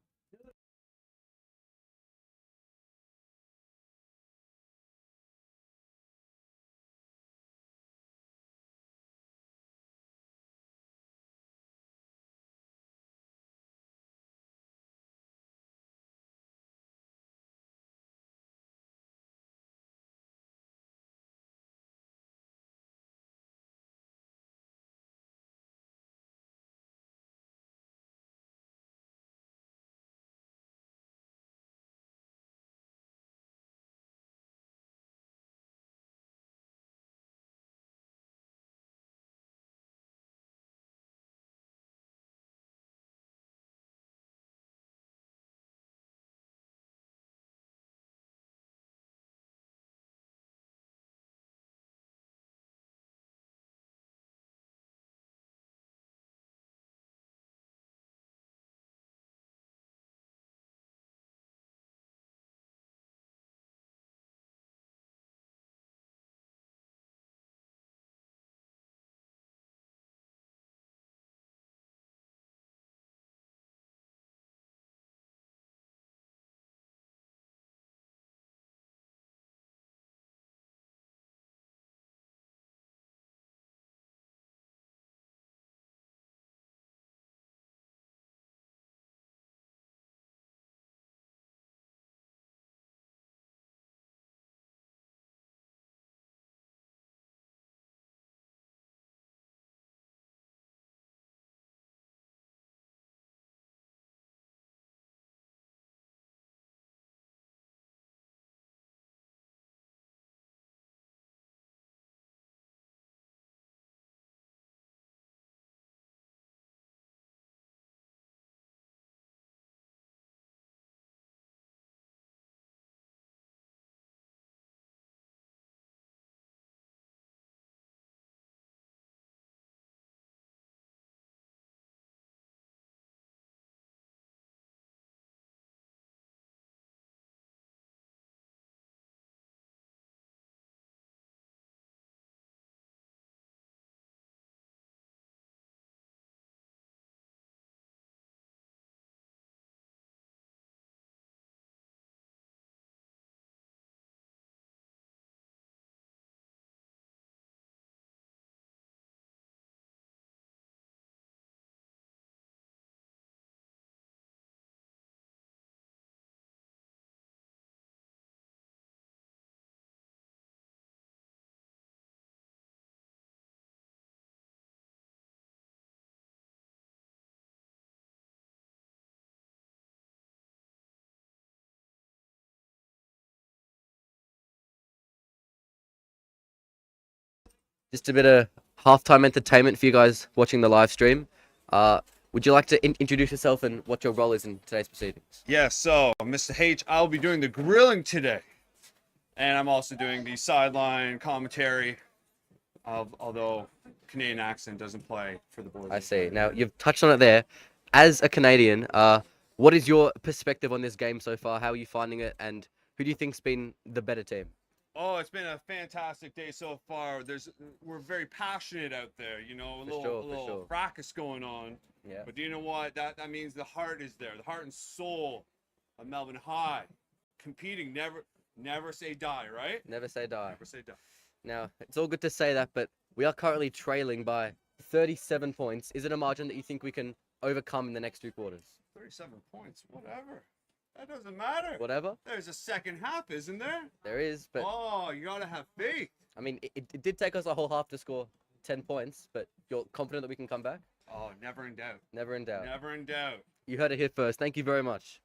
Just a bit of halftime entertainment for you guys watching the live stream. Would you like to introduce yourself and what your role is in today's proceedings? Yeah, so Mr. H, I'll be doing the grilling today. And I'm also doing the sideline commentary. Although Canadian accent doesn't play for the boys. I see. Now, you've touched on it there. As a Canadian, what is your perspective on this game so far? How are you finding it? And who do you think's been the better team? Oh, it's been a fantastic day so far. We're very passionate out there, you know, a little sure. fracas going on. Yeah. But you know what? That means the heart is there, the heart and soul of Melbourne High, competing. Never say die, right? Never say die. Never say die. Now, it's all good to say that, but we are currently trailing by 37 points. Is it a margin that you think we can overcome in the next 2 quarters? 37 points, whatever. That doesn't matter. Whatever? There's a second half, isn't there? There is, but Oh, you gotta have faith. I mean, it did take us a whole half to score 10 points, but you're confident that we can come back? Oh, never in doubt. Never in doubt. Never in doubt. You heard it here first. Thank you very much.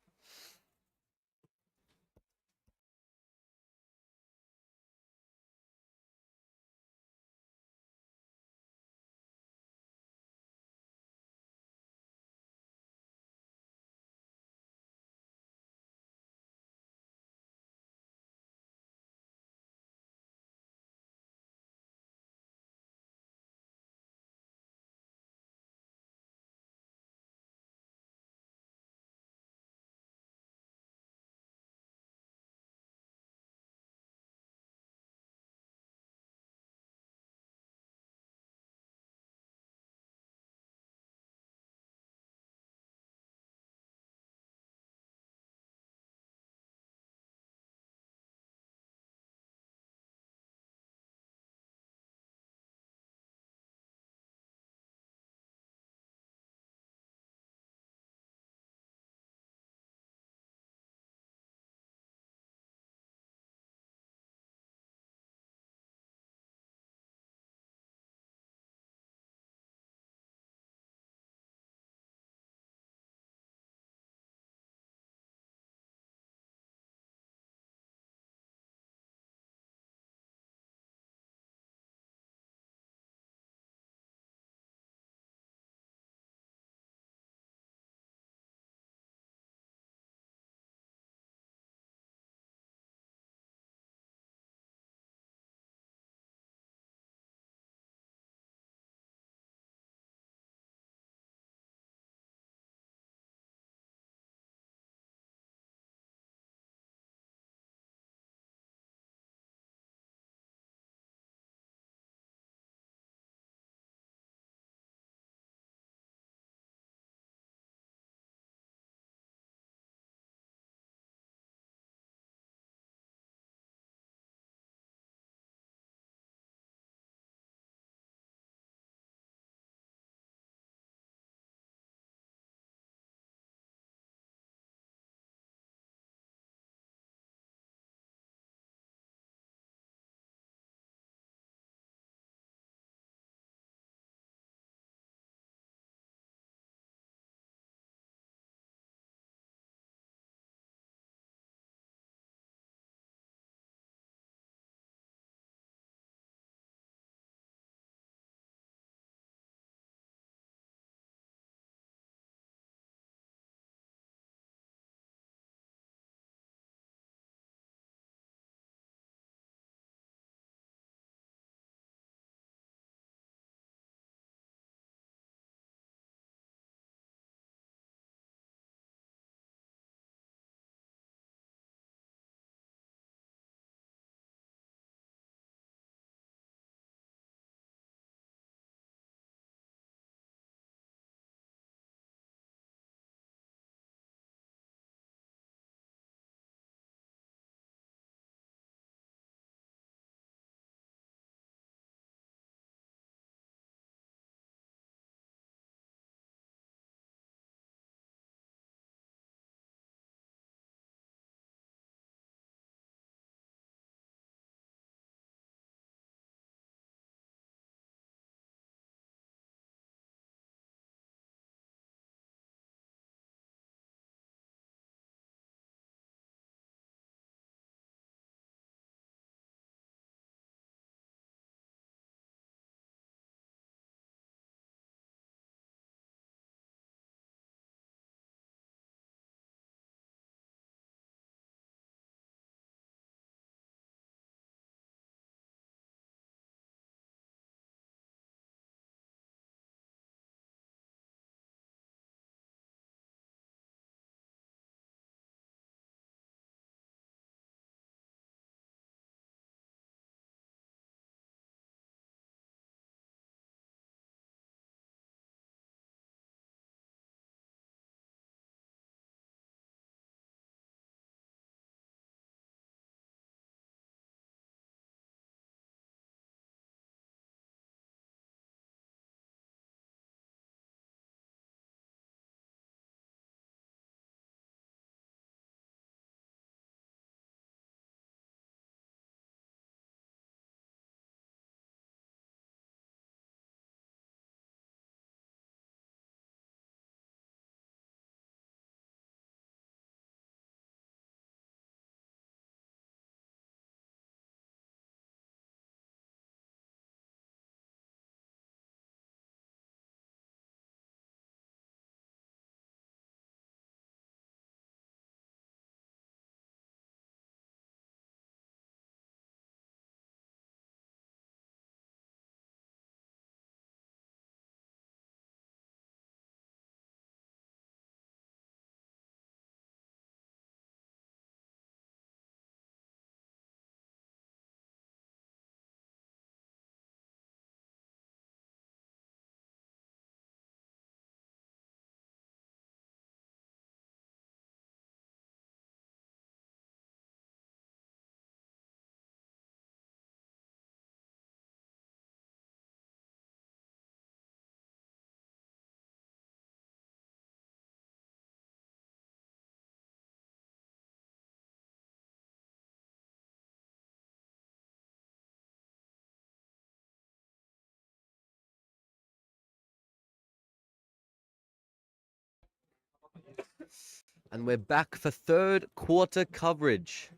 And we're back for third quarter coverage.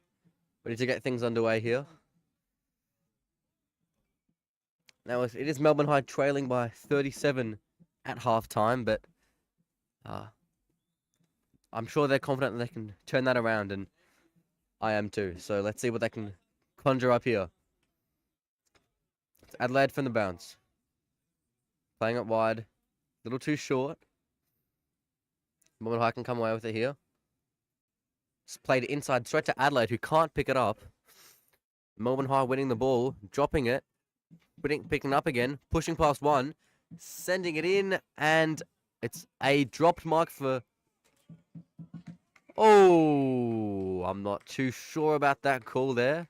Ready to get things underway here. Now, it is Melbourne High trailing by 37 at halftime, but I'm sure they're confident that they can turn that around, and I am too. So let's see what they can conjure up here. It's Adelaide from the bounce. Playing it wide. A little too short. Melbourne High can come away with it here. It's played inside straight to Adelaide, who can't pick it up. Melbourne High winning the ball, dropping it, picking it up again, pushing past one, sending it in, and it's a dropped mark for... Oh, I'm not too sure about that call there,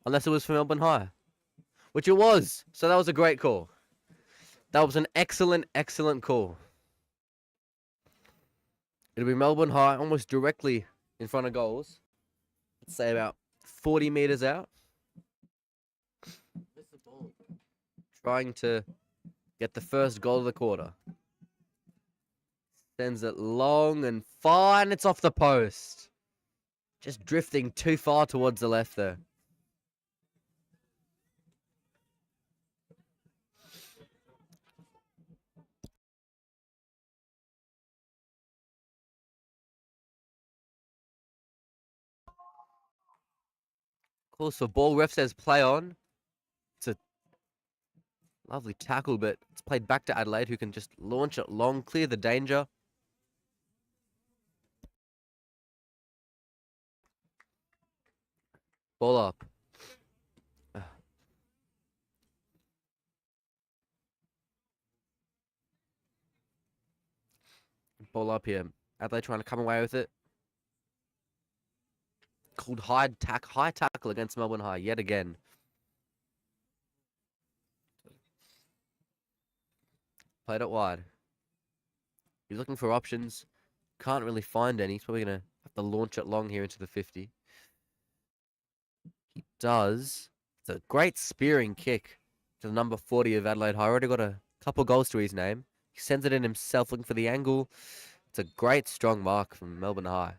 unless it was for Melbourne High, which it was. So that was a great call. That was an excellent, excellent call. It'll be Melbourne High almost directly in front of goals. Let's say about 40 meters out. Trying to get the first goal of the quarter. Sends it long and far, and it's off the post. Just drifting too far towards the left there. Calls for ball. Ref says play on. It's a lovely tackle, but it's played back to Adelaide, who can just launch it long, clear the danger. Ball up. Ball up here. Adelaide trying to come away with it. Called high tackle against Melbourne High yet again. Played it wide. He's looking for options. Can't really find any. He's probably going to have to launch it long here into the 50. He does. It's a great spearing kick to the number 40 of Adelaide High. Already got a couple goals to his name. He sends it in himself, looking for the angle. It's a great, strong mark from Melbourne High.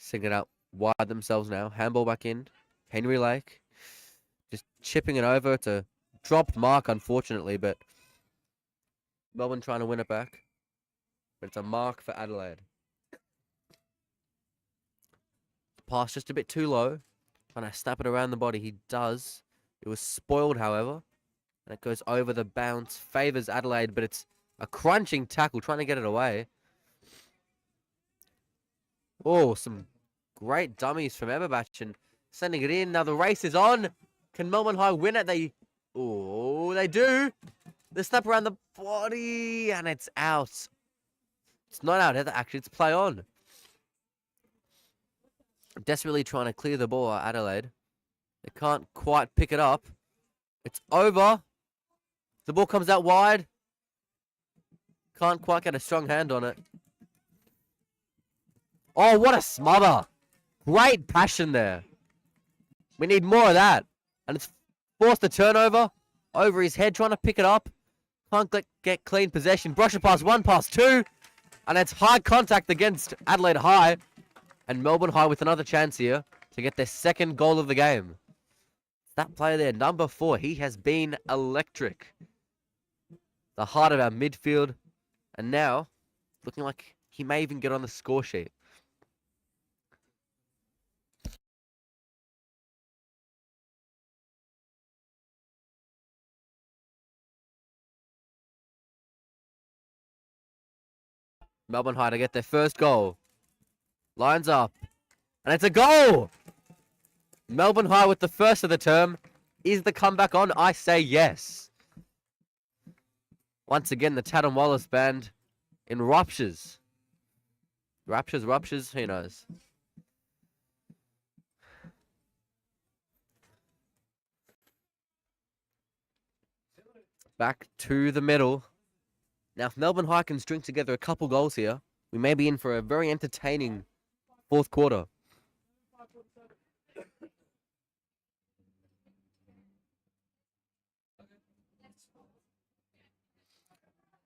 Sing it out wide themselves now. Handball back in. Henry Lake. Just chipping it over. It's a dropped mark, unfortunately, but Melbourne trying to win it back. But it's a mark for Adelaide. Pass just a bit too low. Trying to snap it around the body. He does. It was spoiled, however. And it goes over the bounce. Favours Adelaide, but it's a crunching tackle. Trying to get it away. Oh, some great dummies from Eberbach and sending it in. Now the race is on. Can Melbourne High win it? They do. The snap around the body, and it's out. It's not out, actually. It's play on. Desperately trying to clear the ball at Adelaide. They can't quite pick it up. It's over. The ball comes out wide. Can't quite get a strong hand on it. Oh, what a smother. Great passion there. We need more of that. And it's forced a turnover over his head, trying to pick it up. Can't get clean possession. Brush it past one, past two. And it's high contact against Adelaide High. And Melbourne High with another chance here to get their second goal of the game. That player there, number 4, he has been electric. The heart of our midfield. And now, looking like he may even get on the score sheet. Melbourne High to get their first goal. Lines up. And it's a goal! Melbourne High with the first of the term. Is the comeback on? I say yes. Once again, the Tatum Wallace band in ruptures. Ruptures, who knows? Back to the middle. Now, if Melbourne High can string together a couple goals here, we may be in for a very entertaining fourth quarter.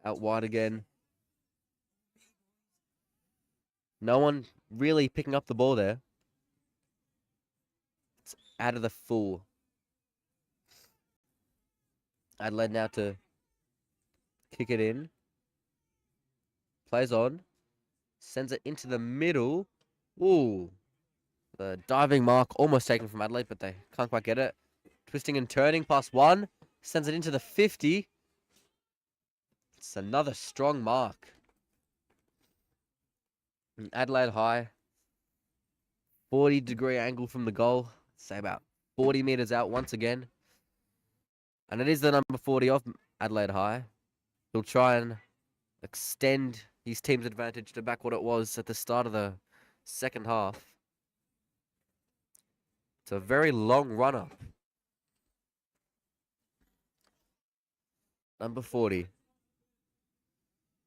Out wide again. No one really picking up the ball there. It's out of the full. Adelaide now to kick it in. Plays on. Sends it into the middle. Ooh. The diving mark almost taken from Adelaide, but they can't quite get it. Twisting and turning past one. Sends it into the 50. It's another strong mark. And Adelaide High. 40-degree angle from the goal. Say about 40 meters out once again. And it is the number 40 of Adelaide High. He'll try and extend his team's advantage to back what it was at the start of the second half. It's a very long run-up. Number 40.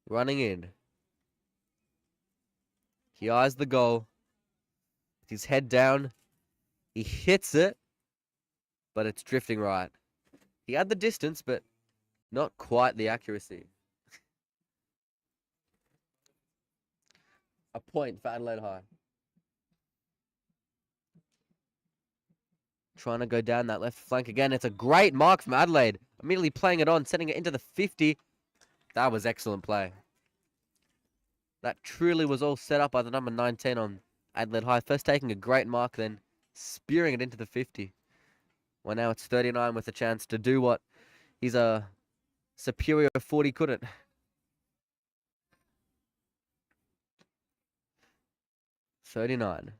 Running in. He eyes the goal. With his head down. He hits it. But it's drifting right. He had the distance, but not quite the accuracy. A point for Adelaide High. Trying to go down that left flank again. It's a great mark from Adelaide. Immediately playing it on, sending it into the 50. That was excellent play. That truly was all set up by the number 19 on Adelaide High. First taking a great mark, then spearing it into the 50. Well, now it's 39 with a chance to do what he's a superior 40 couldn't. $39.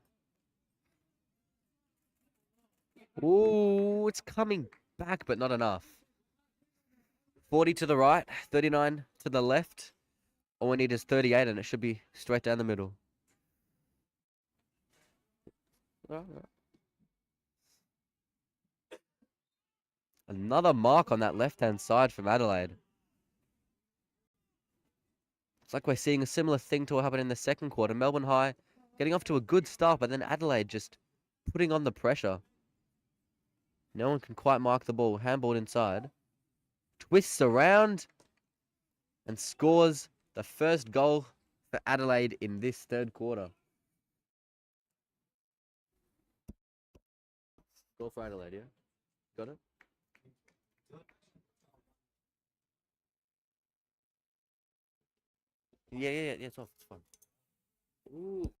Ooh, it's coming back, but not enough. 40 to the right, 39 to the left. All we need is 38, and it should be straight down the middle. Another mark on that left-hand side from Adelaide. It's like we're seeing a similar thing to what happened in the second quarter. Melbourne High getting off to a good start, but then Adelaide just putting on the pressure. No one can quite mark the ball. Handball inside. Twists around and scores the first goal for Adelaide in this third quarter. Goal for Adelaide, yeah? Got it? Yeah, it's off. It's fine. Ooh.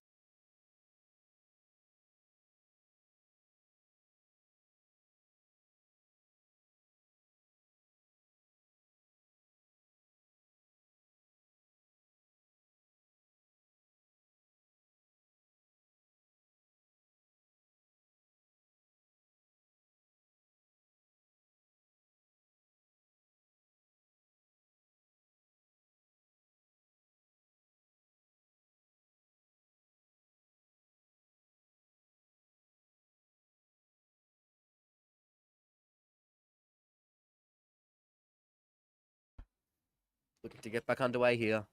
Looking to get back underway here.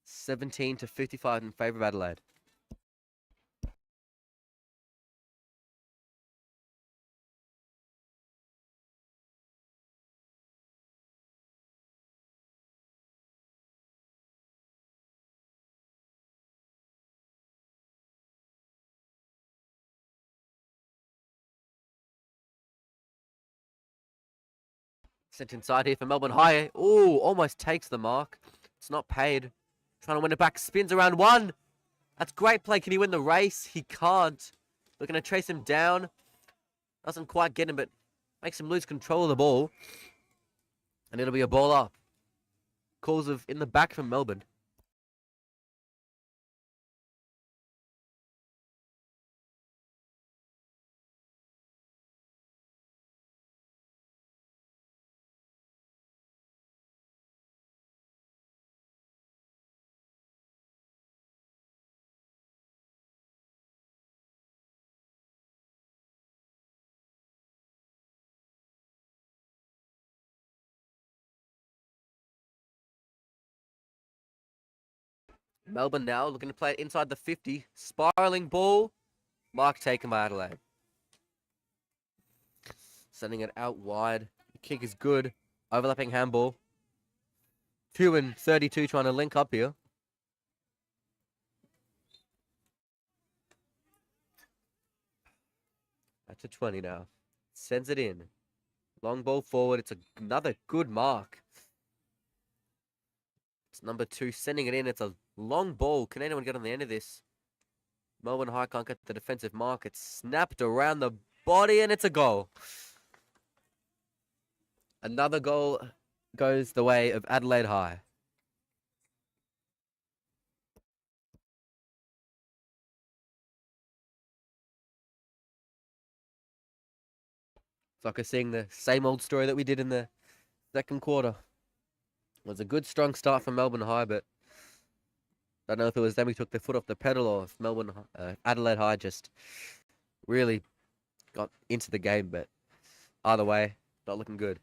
17 to 55 in favour of Adelaide. Sent inside here for Melbourne High. Ooh, almost takes the mark. It's not paid. Trying to win it back. Spins around one. That's great play. Can he win the race? He can't. Looking to chase him down. Doesn't quite get him, but makes him lose control of the ball. And it'll be a ball up. Calls of in the back from Melbourne. Melbourne now looking to play it inside the 50. Spiraling ball. Mark taken by Adelaide. Sending it out wide. The kick is good. Overlapping handball. 2 and 32 trying to link up here. Back to 20 now. Sends it in. Long ball forward. It's another good mark. It's number 2 sending it in. It's a long ball. Can anyone get on the end of this? Melbourne High can't get the defensive mark. It's snapped around the body and it's a goal. Another goal goes the way of Adelaide High. It's like we're seeing the same old story that we did in the second quarter. It was a good, strong start from Melbourne High, but I don't know if it was them who took their foot off the pedal or if Adelaide High just really got into the game. But either way, not looking good.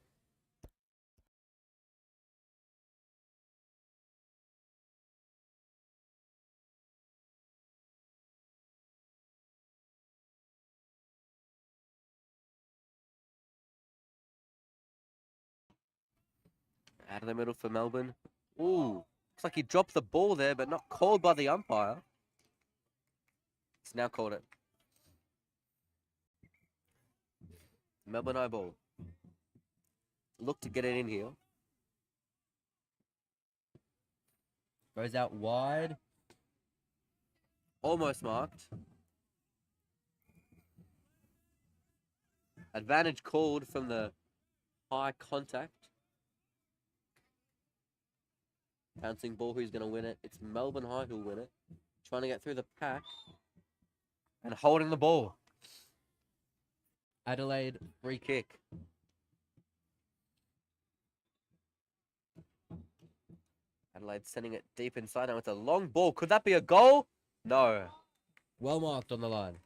Out of the middle for Melbourne. Ooh, looks like he dropped the ball there, but not called by the umpire. It's now called it. Melbourne High ball. Look to get it in here. Goes out wide. Almost marked. Advantage called from the high contact. Bouncing ball, who's going to win it? It's Melbourne High who'll win it. Trying to get through the pack. And holding the ball. Adelaide, free kick. Adelaide sending it deep inside. Now it's a long ball. Could that be a goal? No. Well marked on the line.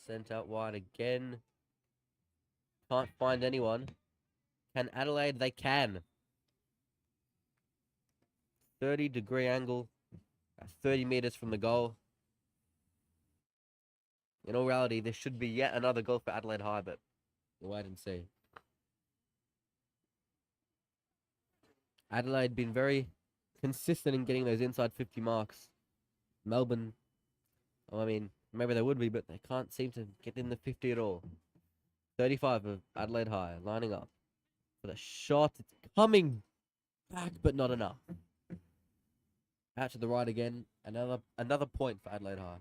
Sent out wide again. Can't find anyone. Can Adelaide? They can. 30-degree angle. 30 meters from the goal. In all reality, there should be yet another goal for Adelaide High, but we'll wait and see. Adelaide been very consistent in getting those inside 50 marks. Melbourne, well, I mean, maybe they would be, but they can't seem to get in the 50 at all. 35 of Adelaide High lining up for the shot. It's coming back, but not enough. Out to the right again. Another point for Adelaide High.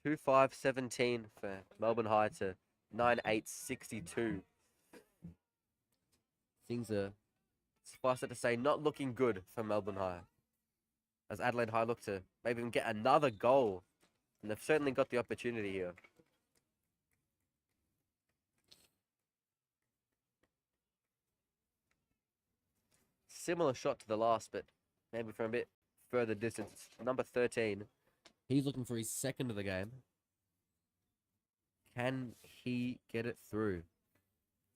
Two 5-17 for Melbourne High to 9-8-62. Things are, suffice it to say, not looking good for Melbourne High. As Adelaide High look to maybe even get another goal. And they've certainly got the opportunity here. Similar shot to the last, but maybe from a bit further distance. Number 13. He's looking for his second of the game. Can he get it through?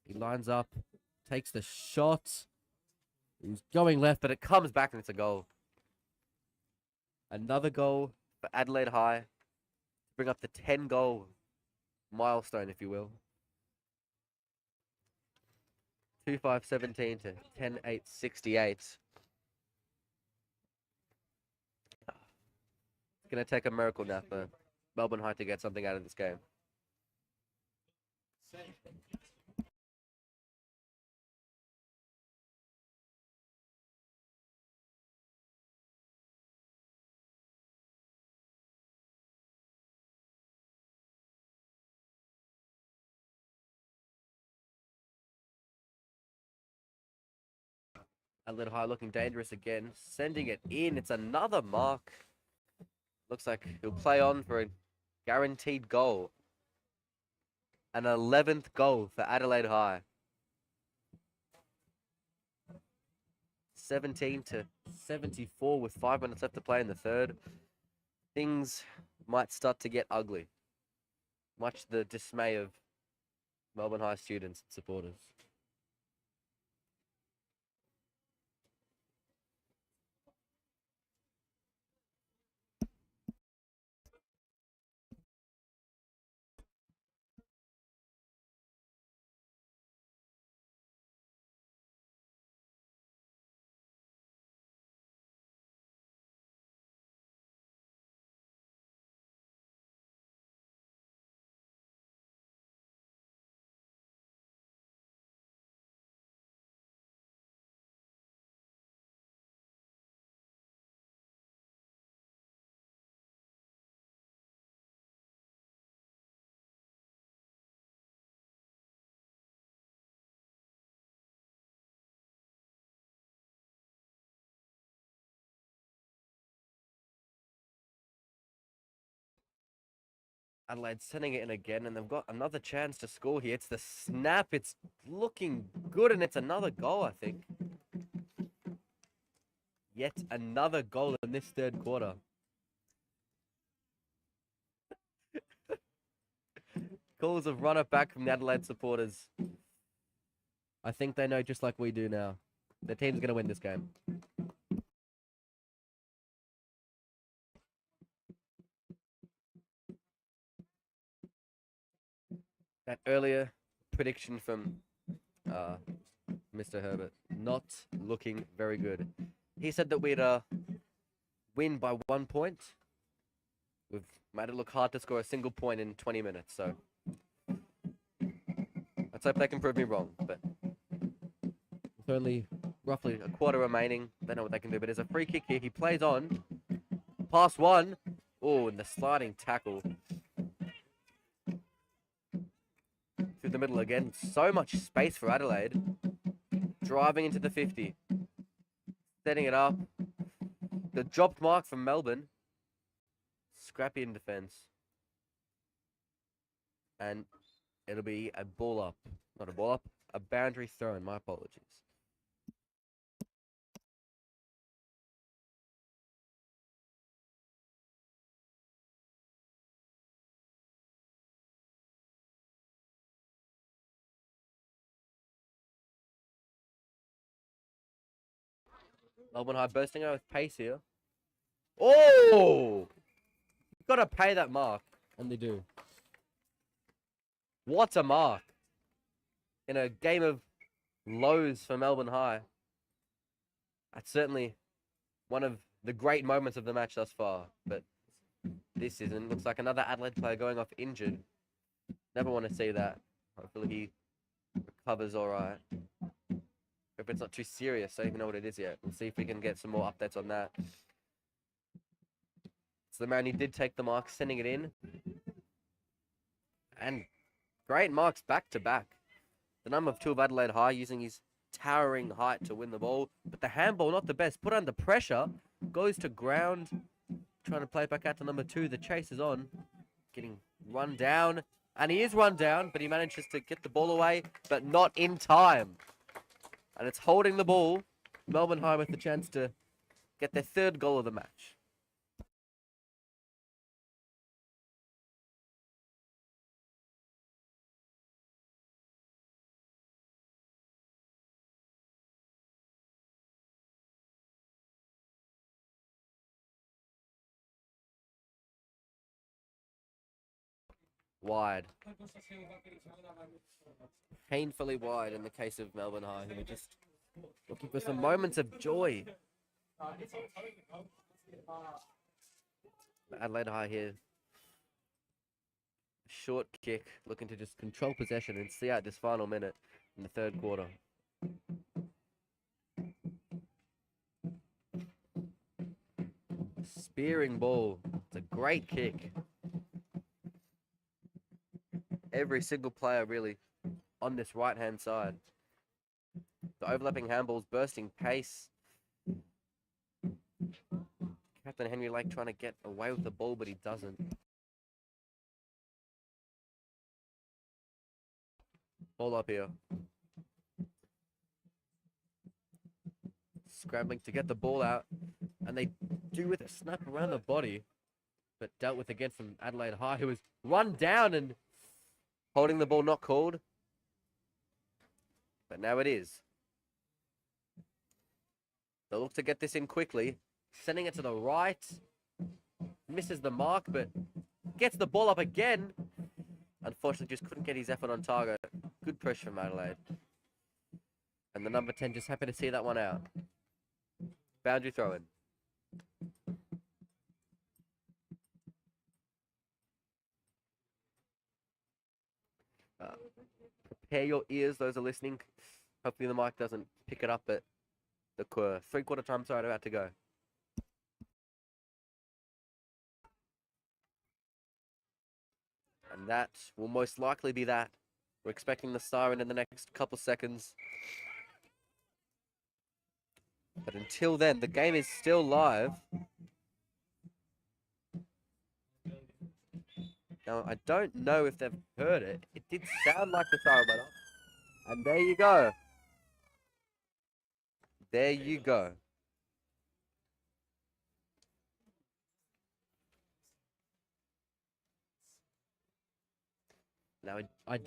He lines up, takes the shot. He's going left, but it comes back and it's a goal. Another goal for Adelaide High. Bring up the 10-goal milestone, if you will. 2-5-17 to 10-8-68. It's going to take a miracle now for Melbourne High to get something out of this game. Adelaide High looking dangerous again. Sending it in. It's another mark. Looks like he'll play on for a guaranteed goal. An 11th goal for Adelaide High. 17-74 with 5 minutes left to play in the third. Things might start to get ugly. Much to the dismay of Melbourne High students and supporters. Adelaide sending it in again, and they've got another chance to score here. It's the snap. It's looking good, and it's another goal, I think. Yet another goal in this third quarter. Calls of run it back from the Adelaide supporters. I think they know just like we do now. The team's going to win this game. That earlier prediction from Mr. Herbert, not looking very good. He said that we'd win by 1 point. We've made it look hard to score a single point in 20 minutes, so let's hope they can prove me wrong. But with only roughly a quarter remaining, they know what they can do. But there's a free kick here. He plays on. Pass one. Oh, and the sliding tackle. Through the middle again. So much space for Adelaide. Driving into the 50. Setting it up. The dropped mark from Melbourne. Scrappy in defence. And it'll be a ball up. Not a ball up. A boundary thrown. My apologies. Melbourne High bursting out with pace here. Oh! Got to pay that mark. And they do. What a mark. In a game of lows for Melbourne High. That's certainly one of the great moments of the match thus far. But this isn't. Looks like another Adelaide player going off injured. Never want to see that. Hopefully he recovers all right. Hope it's not too serious. I don't even know what it is yet. We'll see if we can get some more updates on that. So the man who did take the mark, sending it in. And great marks back to back. The number of 2 of Adelaide High using his towering height to win the ball. But the handball, not the best. Put under pressure. Goes to ground. Trying to play it back out to number 2. The chase is on. Getting run down. And he is run down, but he manages to get the ball away, but not in time. And it's holding the ball. Melbourne High with the chance to get their 3rd goal of the match. Wide. Painfully wide in the case of Melbourne High, who are just looking for some moments of joy. Adelaide High here. Short kick, looking to just control possession and see out this final minute in the 3rd quarter. Spearing ball. It's a great kick. Every single player really on this right-hand side. The overlapping handballs, bursting pace. Captain Henry Lake trying to get away with the ball, but he doesn't. Ball up here. Scrambling to get the ball out. And they do with a snap around the body. But dealt with again from Adelaide High, who was run down and holding the ball, not called. But now it is. They'll look to get this in quickly. Sending it to the right. Misses the mark, but gets the ball up again. Unfortunately, just couldn't get his effort on target. Good push from Adelaide. And the number 10 just happy to see that one out. Boundary throw in. Prepare your ears, those are listening. Hopefully the mic doesn't pick it up at the 3/4 time side about to go. And that will most likely be that. We're expecting the siren in the next couple seconds. But until then, the game is still live. Now, I don't know if they've heard it. It did sound like the siren went off. And there you go. There you go. Now, I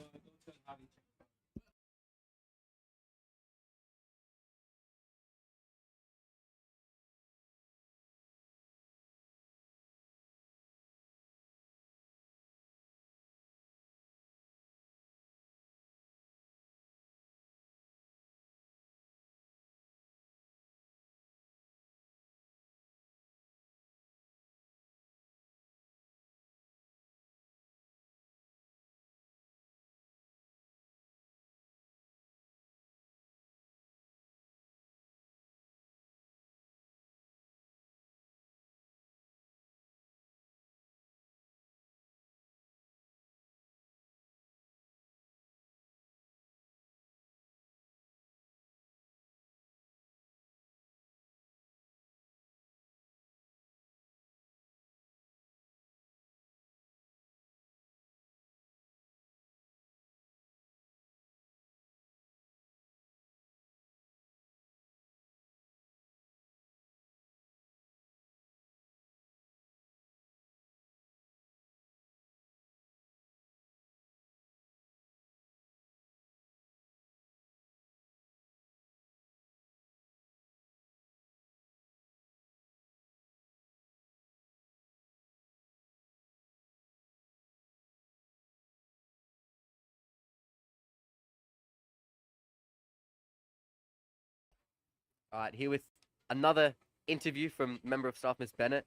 All right, here with another interview from member of staff, Miss Bennett.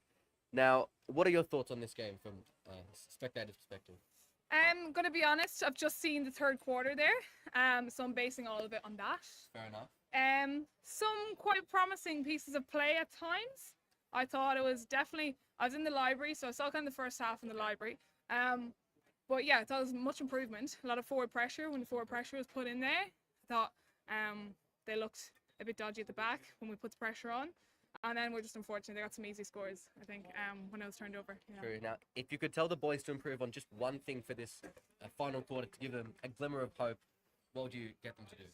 Now, what are your thoughts on this game from spectator's perspective? I'm gonna be honest. I've just seen the third quarter there, so I'm basing all of it on that. Fair enough. Some quite promising pieces of play at times. I thought it was definitely. I was in the library, so I saw kind of the first half in the library. But yeah, I thought it was much improvement. A lot of forward pressure when the forward pressure was put in there. I thought they looked a bit dodgy at the back when we put the pressure on. And then we're just unfortunate. They got some easy scores, I think, when it was turned over. You know. True. Now, if you could tell the boys to improve on just one thing for this final quarter to give them a glimmer of hope, what would you get them to do?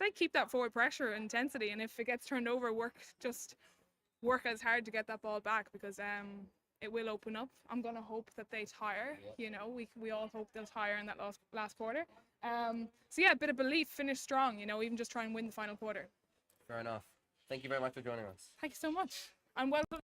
They keep that forward pressure and intensity, and if it gets turned over, work as hard to get that ball back, because it will open up. I'm gonna hope that they tire. Yeah. You know, we all hope they'll tire in that last quarter. So yeah, a bit of belief, finish strong. You know, even just try and win the final quarter. Fair enough. Thank you very much for joining us. Thank you so much, and welcome.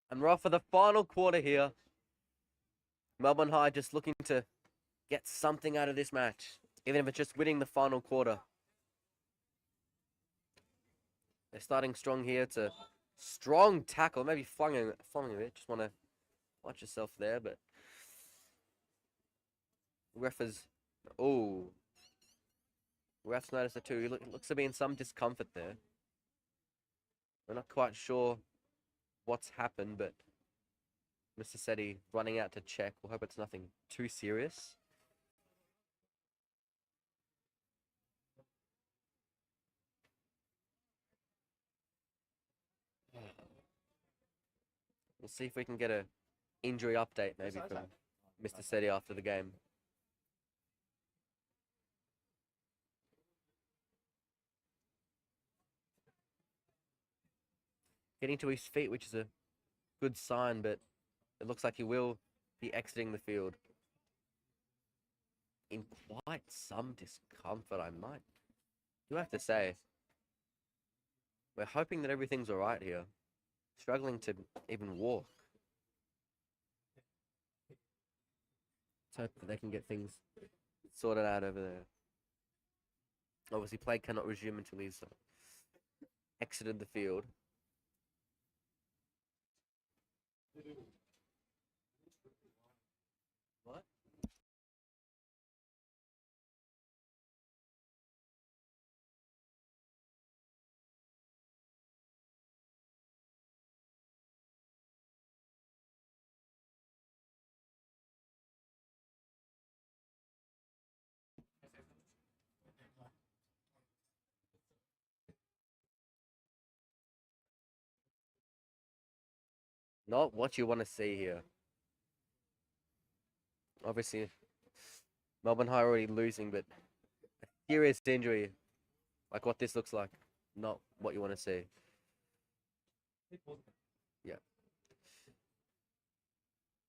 And we're off for the final quarter here. Melbourne High just looking to get something out of this match, even if it's just winning the final quarter. They're starting strong here. It's a strong tackle, maybe flung a bit. Just want to watch yourself there, but ref is, oh, ref's noticed it too. He looks to be in some discomfort there. We're not quite sure what's happened, but Mr. Setti running out to check. We'll hope it's nothing too serious. We'll see if we can get a injury update maybe from Mr. Setti after the game. Getting to his feet, which is a good sign, but it looks like he will be exiting the field in quite some discomfort, I do have to say. We're hoping that everything's all right here. Struggling to even walk. Let's hope that they can get things sorted out over there. Obviously, play cannot resume until he's exited the field. What? Not what you want to see here. Obviously, Melbourne High already losing, but a serious injury, like what this looks like, not what you want to see. Yeah.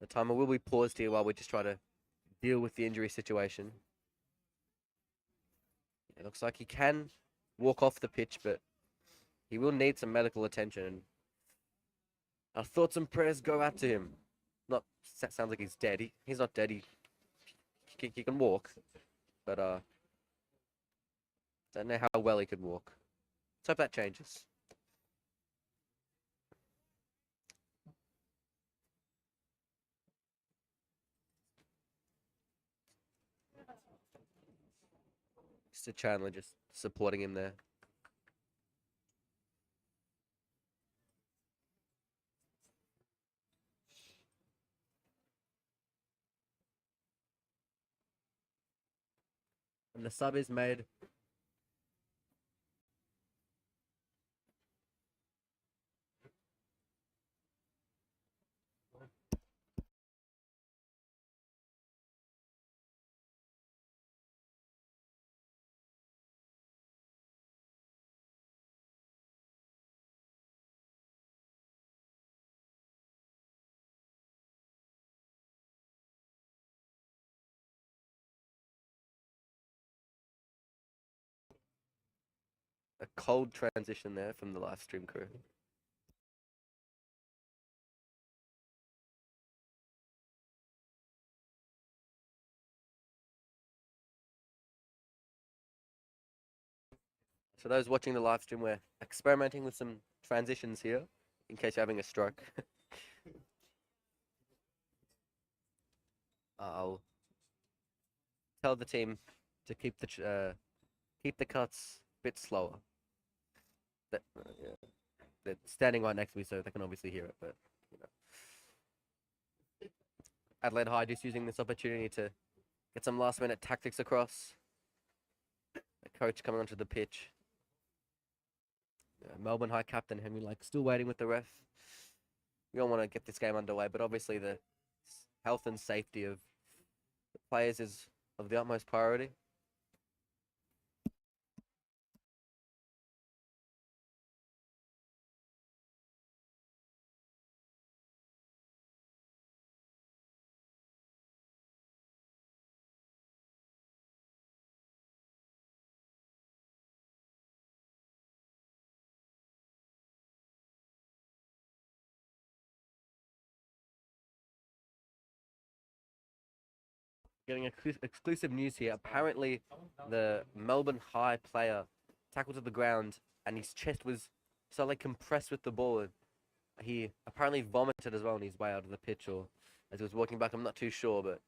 The timer will be paused here while we just try to deal with the injury situation. It looks like he can walk off the pitch, but he will need some medical attention. Our thoughts and prayers go out to him. Not sounds like he's dead. He's not dead. He can walk, but don't know how well he could walk. Let's hope that changes. Mr. Chandler just supporting him there. And the sub is made. A cold transition there from the live stream crew. For those watching the live stream, we're experimenting with some transitions here, in case you're having a stroke. I'll tell the team to keep the cuts a bit slower. Yeah. They're standing right next to me, so they can obviously hear it. But you know, Adelaide High just using this opportunity to get some last-minute tactics across. The coach coming onto the pitch. Melbourne High captain Henry still waiting with the ref. We all want to get this game underway, but obviously the health and safety of the players is of the utmost priority. Getting exclusive news here. Apparently, the Melbourne High player tackled to the ground, and his chest was so like compressed with the ball. And he apparently vomited as well on his way out of the pitch, or as he was walking back. I'm not too sure, but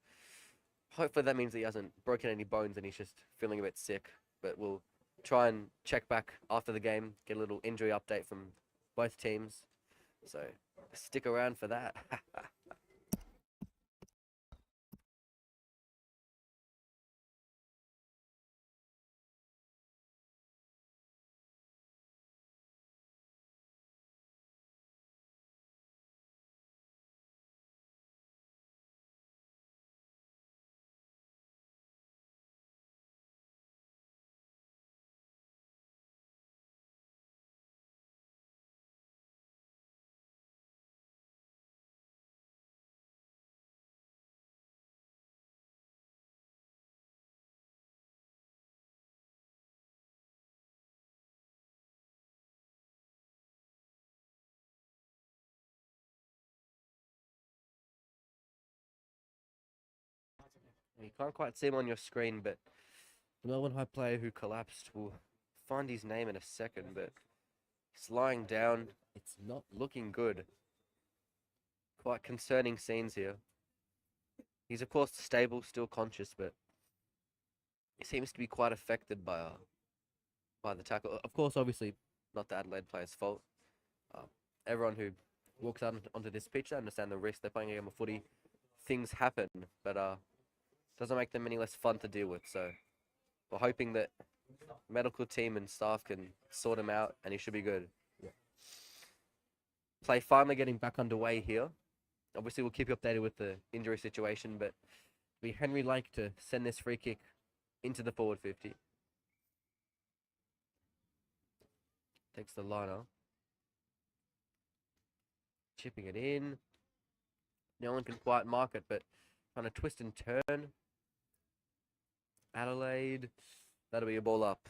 hopefully that means he hasn't broken any bones and he's just feeling a bit sick. But we'll try and check back after the game, get a little injury update from both teams. So stick around for that. You can't quite see him on your screen, but the Melbourne High player who collapsed will find his name in a second, but he's lying down. It's not looking good. Quite concerning scenes here. He's of course stable, still conscious, but he seems to be quite affected by the tackle. Of course, obviously, not the Adelaide player's fault. Everyone who walks out onto this pitch, they understand the risk. They're playing a game of footy. Things happen, but doesn't make them any less fun to deal with. So we're hoping that medical team and staff can sort him out, and he should be good. Yeah. Play finally getting back underway here. Obviously, we'll keep you updated with the injury situation, but it'll be Henry Lake to send this free kick into the forward 50. Takes the liner. Chipping it in. No one can quite mark it, but trying to twist and turn. Adelaide. That'll be a ball up.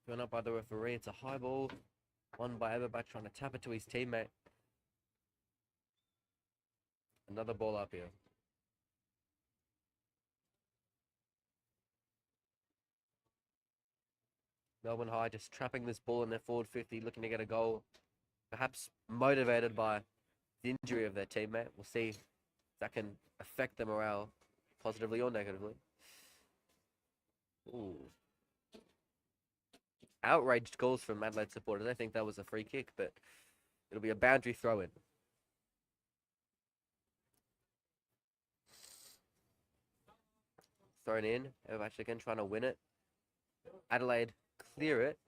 Thrown up by the referee. It's a high ball. Won by Everback, trying to tap it to his teammate. Another ball up here. Melbourne High just trapping this ball in their forward 50, looking to get a goal. Perhaps motivated by the injury of their teammate. We'll see if that can affect their morale positively or negatively. Ooh. Outraged calls from Adelaide supporters. I think that was a free kick, but it'll be a boundary throw-in. Thrown in. Everbatch again trying to win it. Adelaide clear it.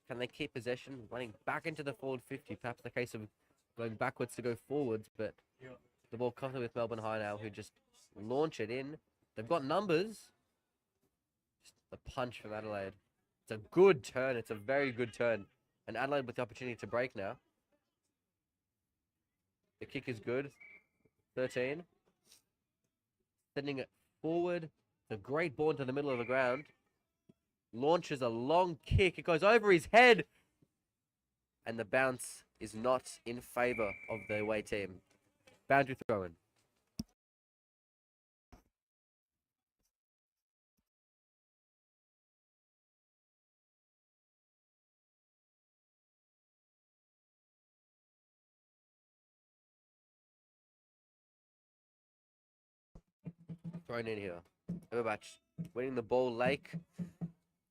Can they keep possession? Running back into the forward 50. Perhaps the case of going backwards to go forwards, but the ball comes with Melbourne High now, who just launch it in. They've got numbers. Just the punch from Adelaide. It's a good turn. It's a very good turn. And Adelaide with the opportunity to break now. The kick is good. 13. Sending it forward. It's a great ball into the middle of the ground. Launches a long kick. It goes over his head. And the bounce is not in favour of the away team. Boundary throw-in. Thrown in here. Everbatch winning the ball. Lake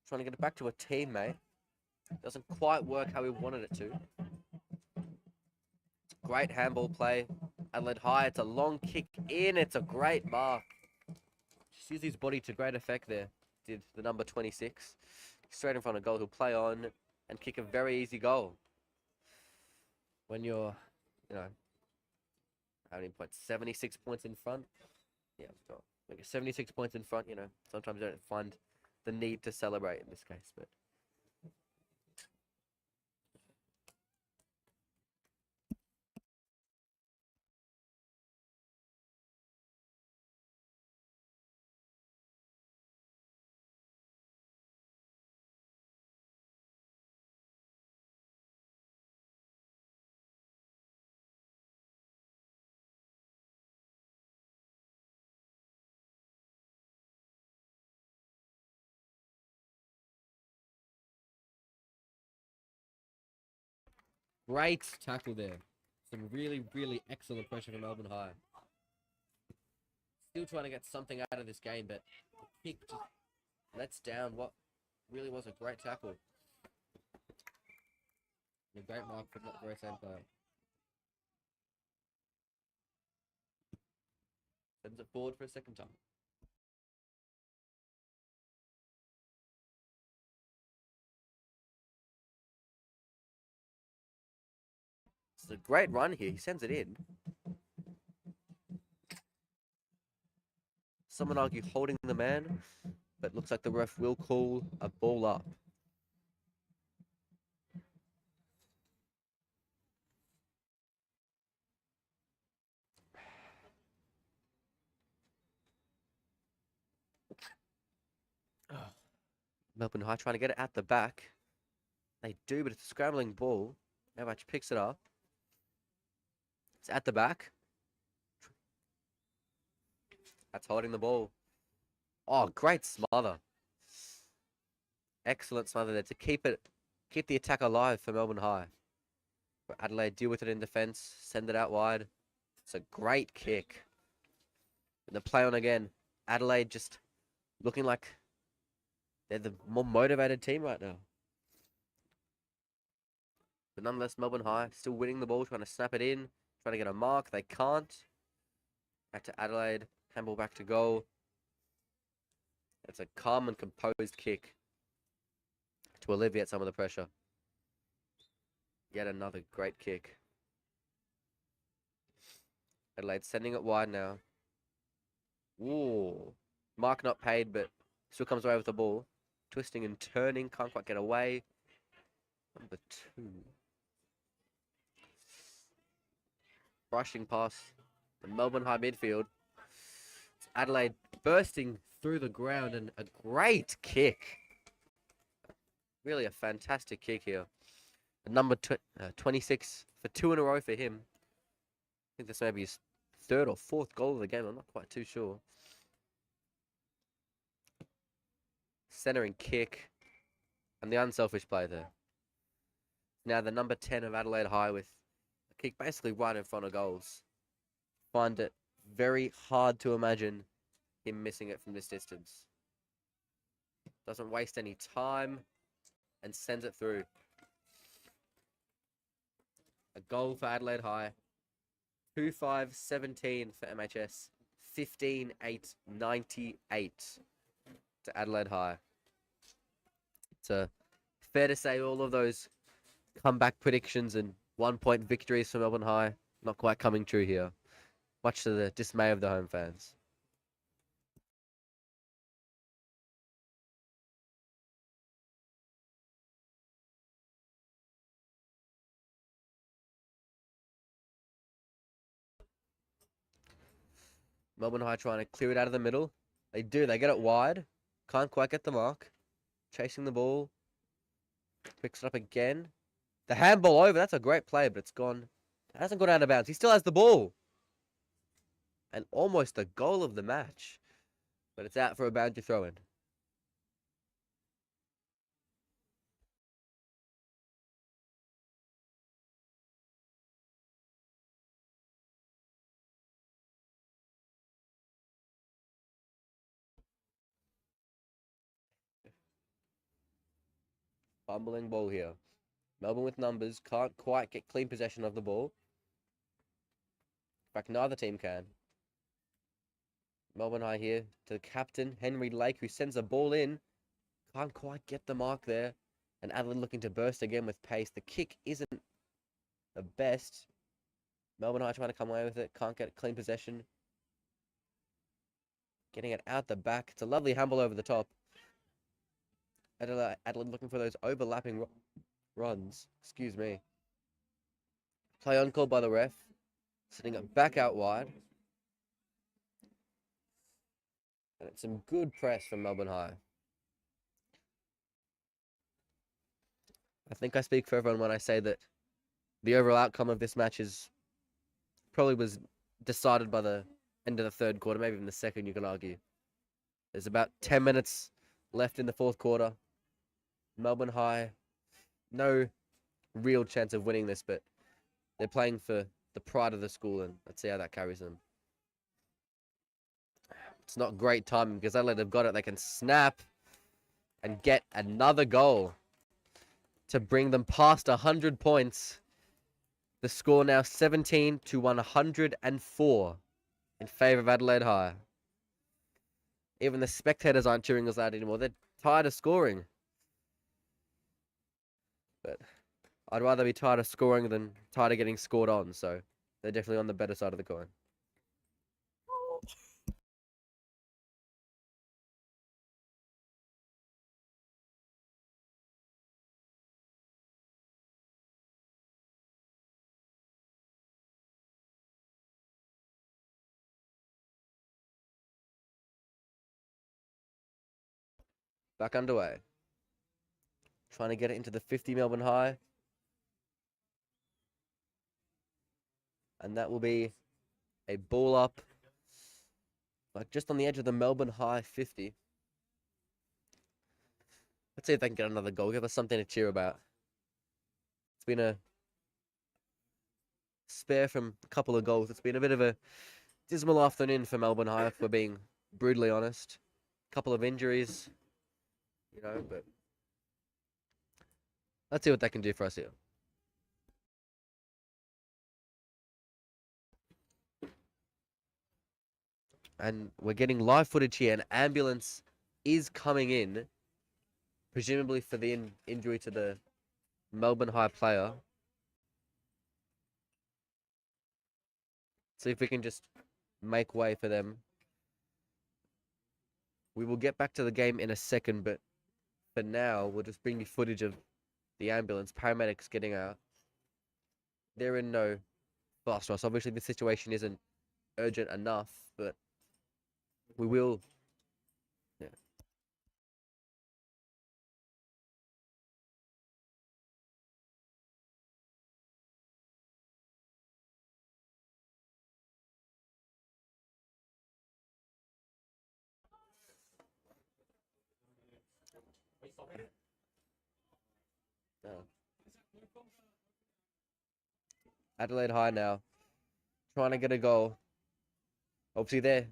trying to get it back to a teammate. Doesn't quite work how he wanted it to. Great handball play. Adelaide High. It's a long kick in. It's a great mark. Just used his body to great effect there. Did the number 26. Straight in front of goal. He'll play on and kick a very easy goal. When you're, how many points? 76 points in front. Yeah, when you're 76 points in front, sometimes you don't find the need to celebrate in this case, but Great tackle there. Some really, really excellent pressure from Melbourne High. Still trying to get something out of this game, but the kick just lets down what really was a great tackle. And a great mark for the very same player. Sends it forward for a second time. It's a great run here. He sends it in. Some would argue holding the man, but looks like the ref will call a ball up. Melbourne High trying to get it at the back. They do, but it's a scrambling ball. Novak picks it up. It's at the back. That's holding the ball. Oh, great smother. Excellent smother there to keep the attack alive for Melbourne High. But Adelaide deal with it in defence, send it out wide. It's a great kick. And the play on again. Adelaide just looking like they're the more motivated team right now. But nonetheless, Melbourne High still winning the ball, trying to snap it in, trying to get a mark. They can't. Back to Adelaide. Handball back to goal. It's a calm and composed kick to alleviate some of the pressure. Yet another great kick. Adelaide sending it wide now. Ooh. Mark not paid, but still comes away with the ball. Twisting and turning, can't quite get away. Number 2. Rushing past the Melbourne High midfield. It's Adelaide bursting through the ground and a great kick. Really a fantastic kick here. Number 26 for 2 in a row for him. I think this may be his 3rd or 4th goal of the game. I'm not quite too sure. Centering kick. And the unselfish play there. Now the number 10 of Adelaide High with a kick basically right in front of goals. Find it very hard to imagine him missing it from this distance. Doesn't waste any time and sends it through. A goal for Adelaide High. 2-5-17 for MHS. 15-8-98 to Adelaide High. It's fair to say all of those comeback predictions and 1-point victories for Melbourne High not quite coming true here. Much to the dismay of the home fans. Melbourne High trying to clear it out of the middle. They do. They get it wide. Can't quite get the mark. Chasing the ball. Picks it up again. The handball over. That's a great play, but it's gone. It hasn't gone out of bounds. He still has the ball. And almost the goal of the match. But it's out for a boundary throw in. Fumbling ball here. Melbourne with numbers. Can't quite get clean possession of the ball. In fact, neither team can. Melbourne High here to the captain, Henry Lake, who sends a ball in. Can't quite get the mark there. And Adelaide looking to burst again with pace. The kick isn't the best. Melbourne High trying to come away with it. Can't get clean possession. Getting it out the back. It's a lovely handball over the top. Adelaide looking for those overlapping runs. Excuse me. Play on call by the ref. Sending it back out wide. And it's some good press from Melbourne High. I think I speak for everyone when I say that the overall outcome of this match probably was decided by the end of the 3rd quarter, maybe even the 2nd, you can argue. There's about 10 minutes left in the 4th quarter. Melbourne High, no real chance of winning this, but they're playing for the pride of the school, and let's see how that carries them. It's not great timing because Adelaide have got it. They can snap and get another goal to bring them past 100 points. The score now 17 to 104 in favour of Adelaide High. Even the spectators aren't cheering us out anymore. They're tired of scoring. But I'd rather be tired of scoring than tired of getting scored on. So they're definitely on the better side of the coin. Back underway. Trying to get it into the 50 Melbourne High. And that will be a ball up. Like just on the edge of the Melbourne High 50. Let's see if they can get another goal. Give us something to cheer about. It's been a spare from a couple of goals. It's been a bit of a dismal afternoon for Melbourne High, if we're being brutally honest. Couple of injuries, you know, but let's see what they can do for us here. And we're getting live footage here. An ambulance is coming in, presumably for the injury to the Melbourne High player. See if we can just make way for them. We will get back to the game in a second, but for now, we'll just bring you footage of the ambulance, paramedics getting out. They're in no fast rush. Obviously, the situation isn't urgent enough, but we will. Yeah. No. Adelaide High now, trying to get a goal. Obviously, the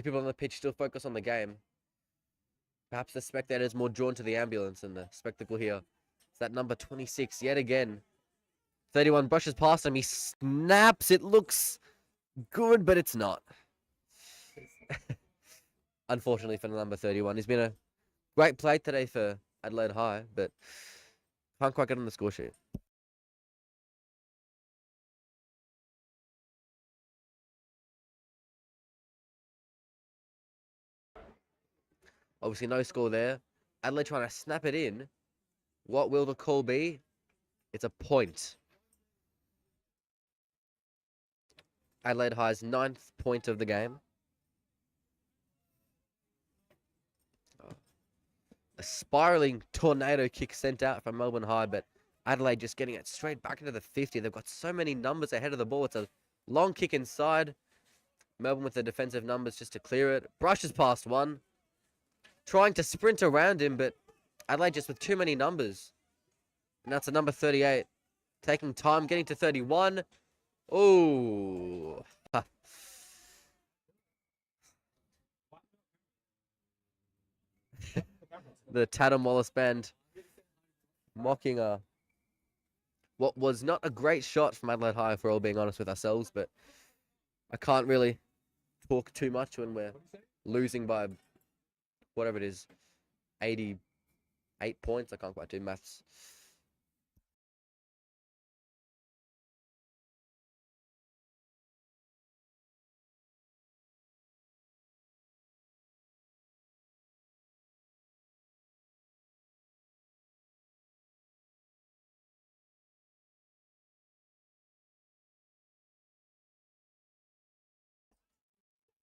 people on the pitch still focus on the game. Perhaps the spectators more drawn to the ambulance and the spectacle here. It's that number 26 yet again. 31 brushes past him. He snaps. It looks good, but it's not. Unfortunately for the number 31. He's been a great play today for Adelaide High, but can't quite get on the score sheet. Obviously, no score there. Adelaide trying to snap it in. What will the call be? It's a point. Adelaide High's 9th point of the game. A spiraling tornado kick sent out from Melbourne High, but Adelaide just getting it straight back into the 50. They've got so many numbers ahead of the ball. It's a long kick inside. Melbourne with the defensive numbers just to clear it. Brushes past one. Trying to sprint around him, but Adelaide just with too many numbers. And that's a number 38. Taking time, getting to 31. Oh. The Tatum Wallace band mocking what was not a great shot from Adelaide High, if we're all being honest with ourselves, but I can't really talk too much when we're losing by whatever it is, 88 points. I can't quite do maths.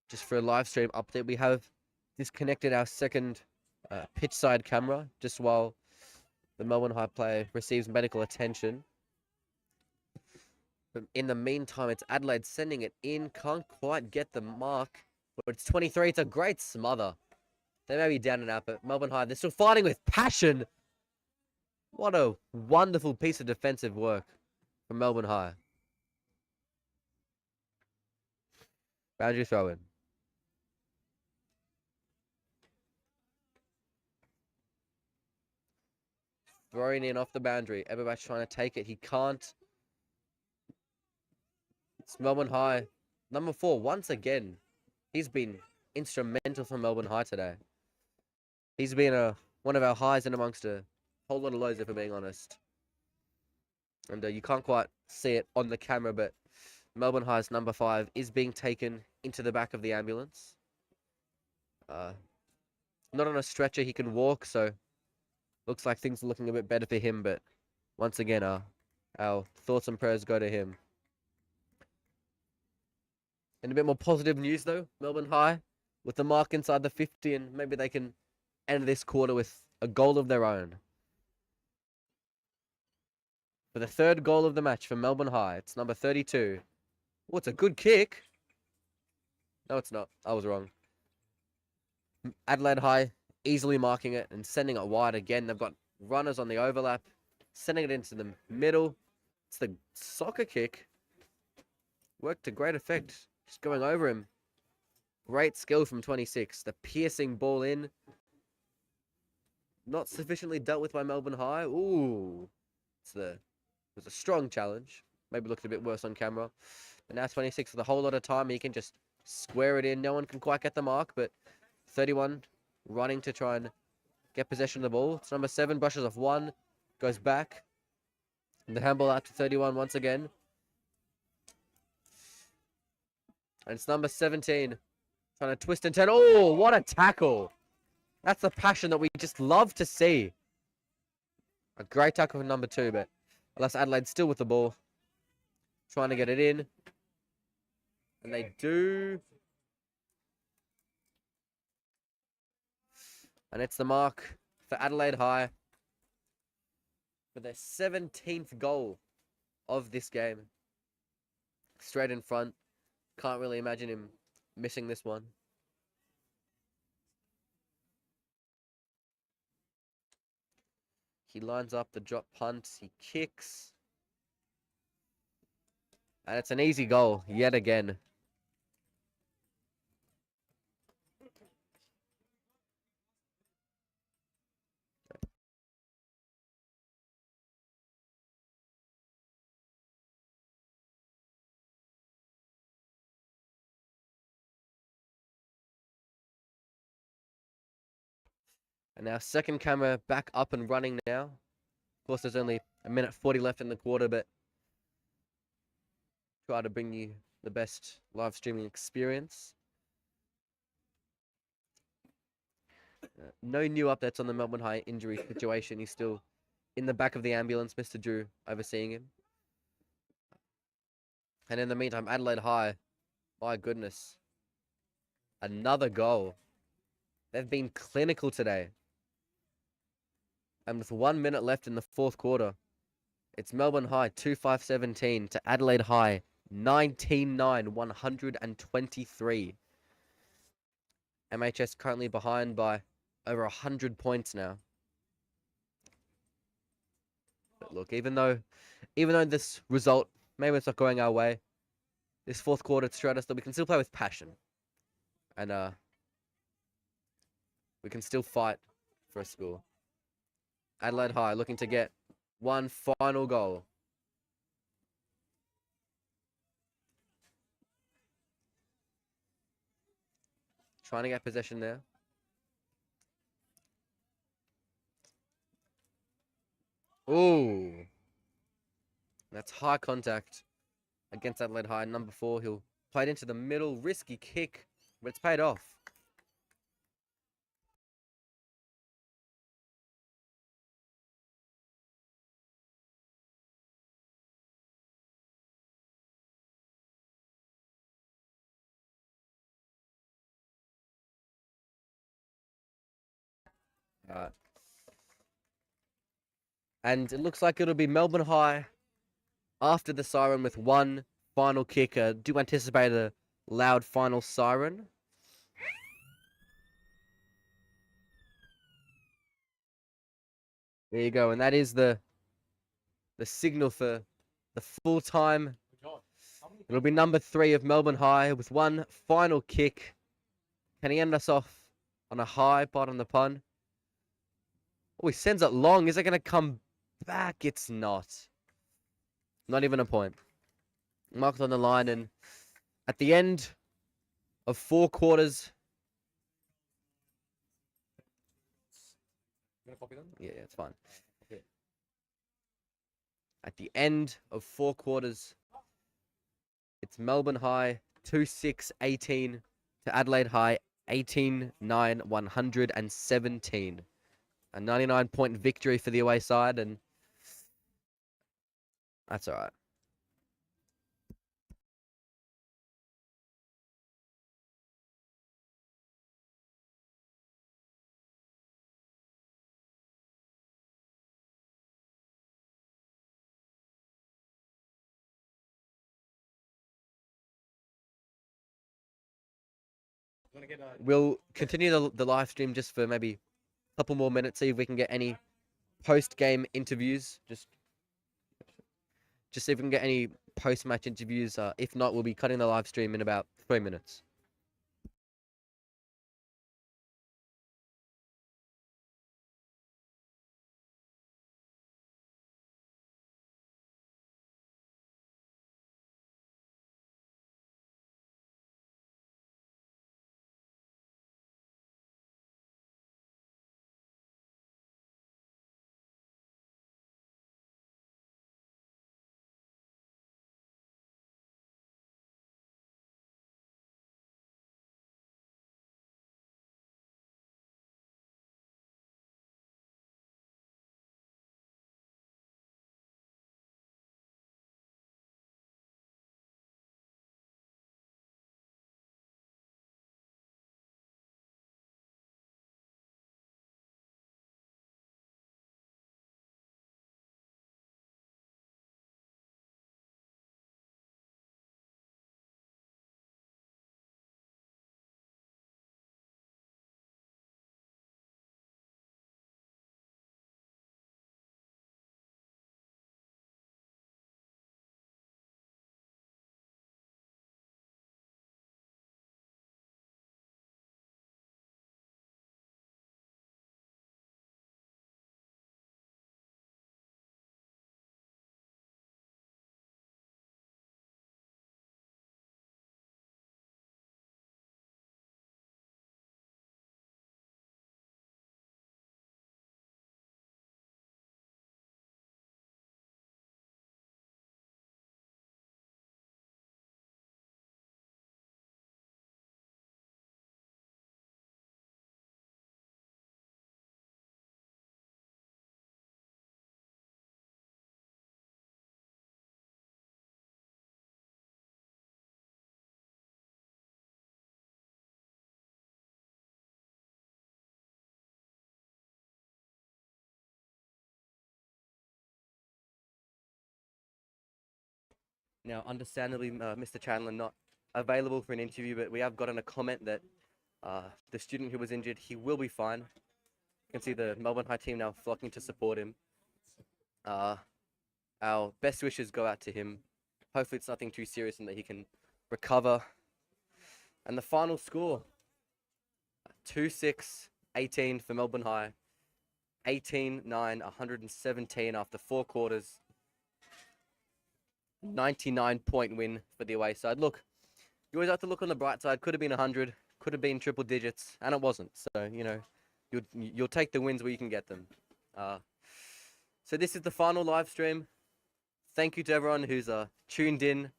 Just for a live stream update, we have disconnected our second pitch side camera just while the Melbourne High player receives medical attention. But in the meantime, it's Adelaide sending it in. Can't quite get the mark. But it's 23. It's a great smother. They may be down and out, but Melbourne High, they're still fighting with passion. What a wonderful piece of defensive work from Melbourne High. Boundary throw in. Throwing in off the boundary. Eberbach trying to take it. He can't. It's Melbourne High. Number 4, once again. He's been instrumental for Melbourne High today. He's been one of our highs and amongst a whole lot of lows, if I'm being honest. And you can't quite see it on the camera, but Melbourne High's number 5 is being taken into the back of the ambulance. Not on a stretcher, he can walk, so looks like things are looking a bit better for him, but once again, our thoughts and prayers go to him. And a bit more positive news, though, Melbourne High, with the mark inside the 50, and maybe they can end this quarter with a goal of their own. For the 3rd goal of the match for Melbourne High, it's number 32. Oh, it's a good kick. No, it's not. I was wrong. Adelaide High easily marking it and sending it wide again. They've got runners on the overlap, sending it into the middle. It's the soccer kick. Worked to great effect. Just going over him. Great skill from 26. The piercing ball in. Not sufficiently dealt with by Melbourne High. Ooh. It was a strong challenge. Maybe looked a bit worse on camera. But now 26 with a whole lot of time. He can just square it in. No one can quite get the mark, but 31 running to try and get possession of the ball. It's number 7, brushes off 1, goes back. And the handball out to 31 once again. And it's number 17 trying to twist and turn. Oh, what a tackle. That's the passion that we just love to see. A great tackle from number 2, but alas, Adelaide still with the ball. Trying to get it in. And they do. And it's the mark for Adelaide High for their 17th goal of this game. Straight in front. Can't really imagine him missing this one. He lines up the drop punt. He kicks. And it's an easy goal yet again. And now 2nd camera back up and running now. Of course, there's only a minute 40 left in the quarter, but try to bring you the best live streaming experience. No new updates on the Melbourne High injury situation. He's still in the back of the ambulance, Mr. Drew overseeing him. And in the meantime, Adelaide High, my goodness, another goal. They've been clinical today. And with 1 minute left in the 4th quarter, it's Melbourne High 2-5-17 to Adelaide High 19-9, 123. MHS currently behind by over 100 points now. But look, even though this result, maybe it's not going our way, this 4th quarter showed us that we can still play with passion. And we can still fight for a score. Adelaide High looking to get one final goal. Trying to get possession there. Ooh. That's high contact against Adelaide High. Number 4, he'll play it into the middle. Risky kick, but it's paid off. And it looks like it'll be Melbourne High after the siren with one final kick. Do anticipate a loud final siren. There you go, and that is the signal for the full time. It'll be number 3 of Melbourne High with one final kick. Can he end us off on a high? Bottom the pun. Oh, he sends it long. Is it going to come back? It's not. Not even a point. Marked on the line, and at the end of 4 quarters. Yeah, it's fine. At the end of 4 quarters, it's Melbourne High 2-6-18 to Adelaide High 18-9-117. A 99-point victory for the away side, and that's all right. We'll continue the live stream just for maybe a couple more minutes, see if we can get any post-game interviews. Just see if we can get any post-match interviews. If not, we'll be cutting the live stream in about 3 minutes. Now, understandably, Mr. Chandler not available for an interview, but we have gotten a comment that the student who was injured, he will be fine. You can see the Melbourne High team now flocking to support him. Our best wishes go out to him. Hopefully it's nothing too serious and that he can recover. And the final score, 2-6-18 for Melbourne High. 18-9-117 after 4 quarters. 99-point win for the away side. Look, you always have to look on the bright side. Could have been 100, could have been triple digits, and it wasn't. So, you know, you'll take the wins where you can get them. So this is the final live stream. Thank you to everyone who's tuned in,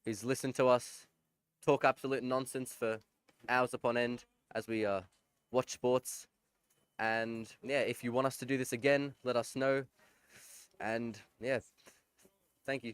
who's listened to us talk absolute nonsense for hours upon end as we watch sports. And yeah, if you want us to do this again, let us know. And yeah, thank you.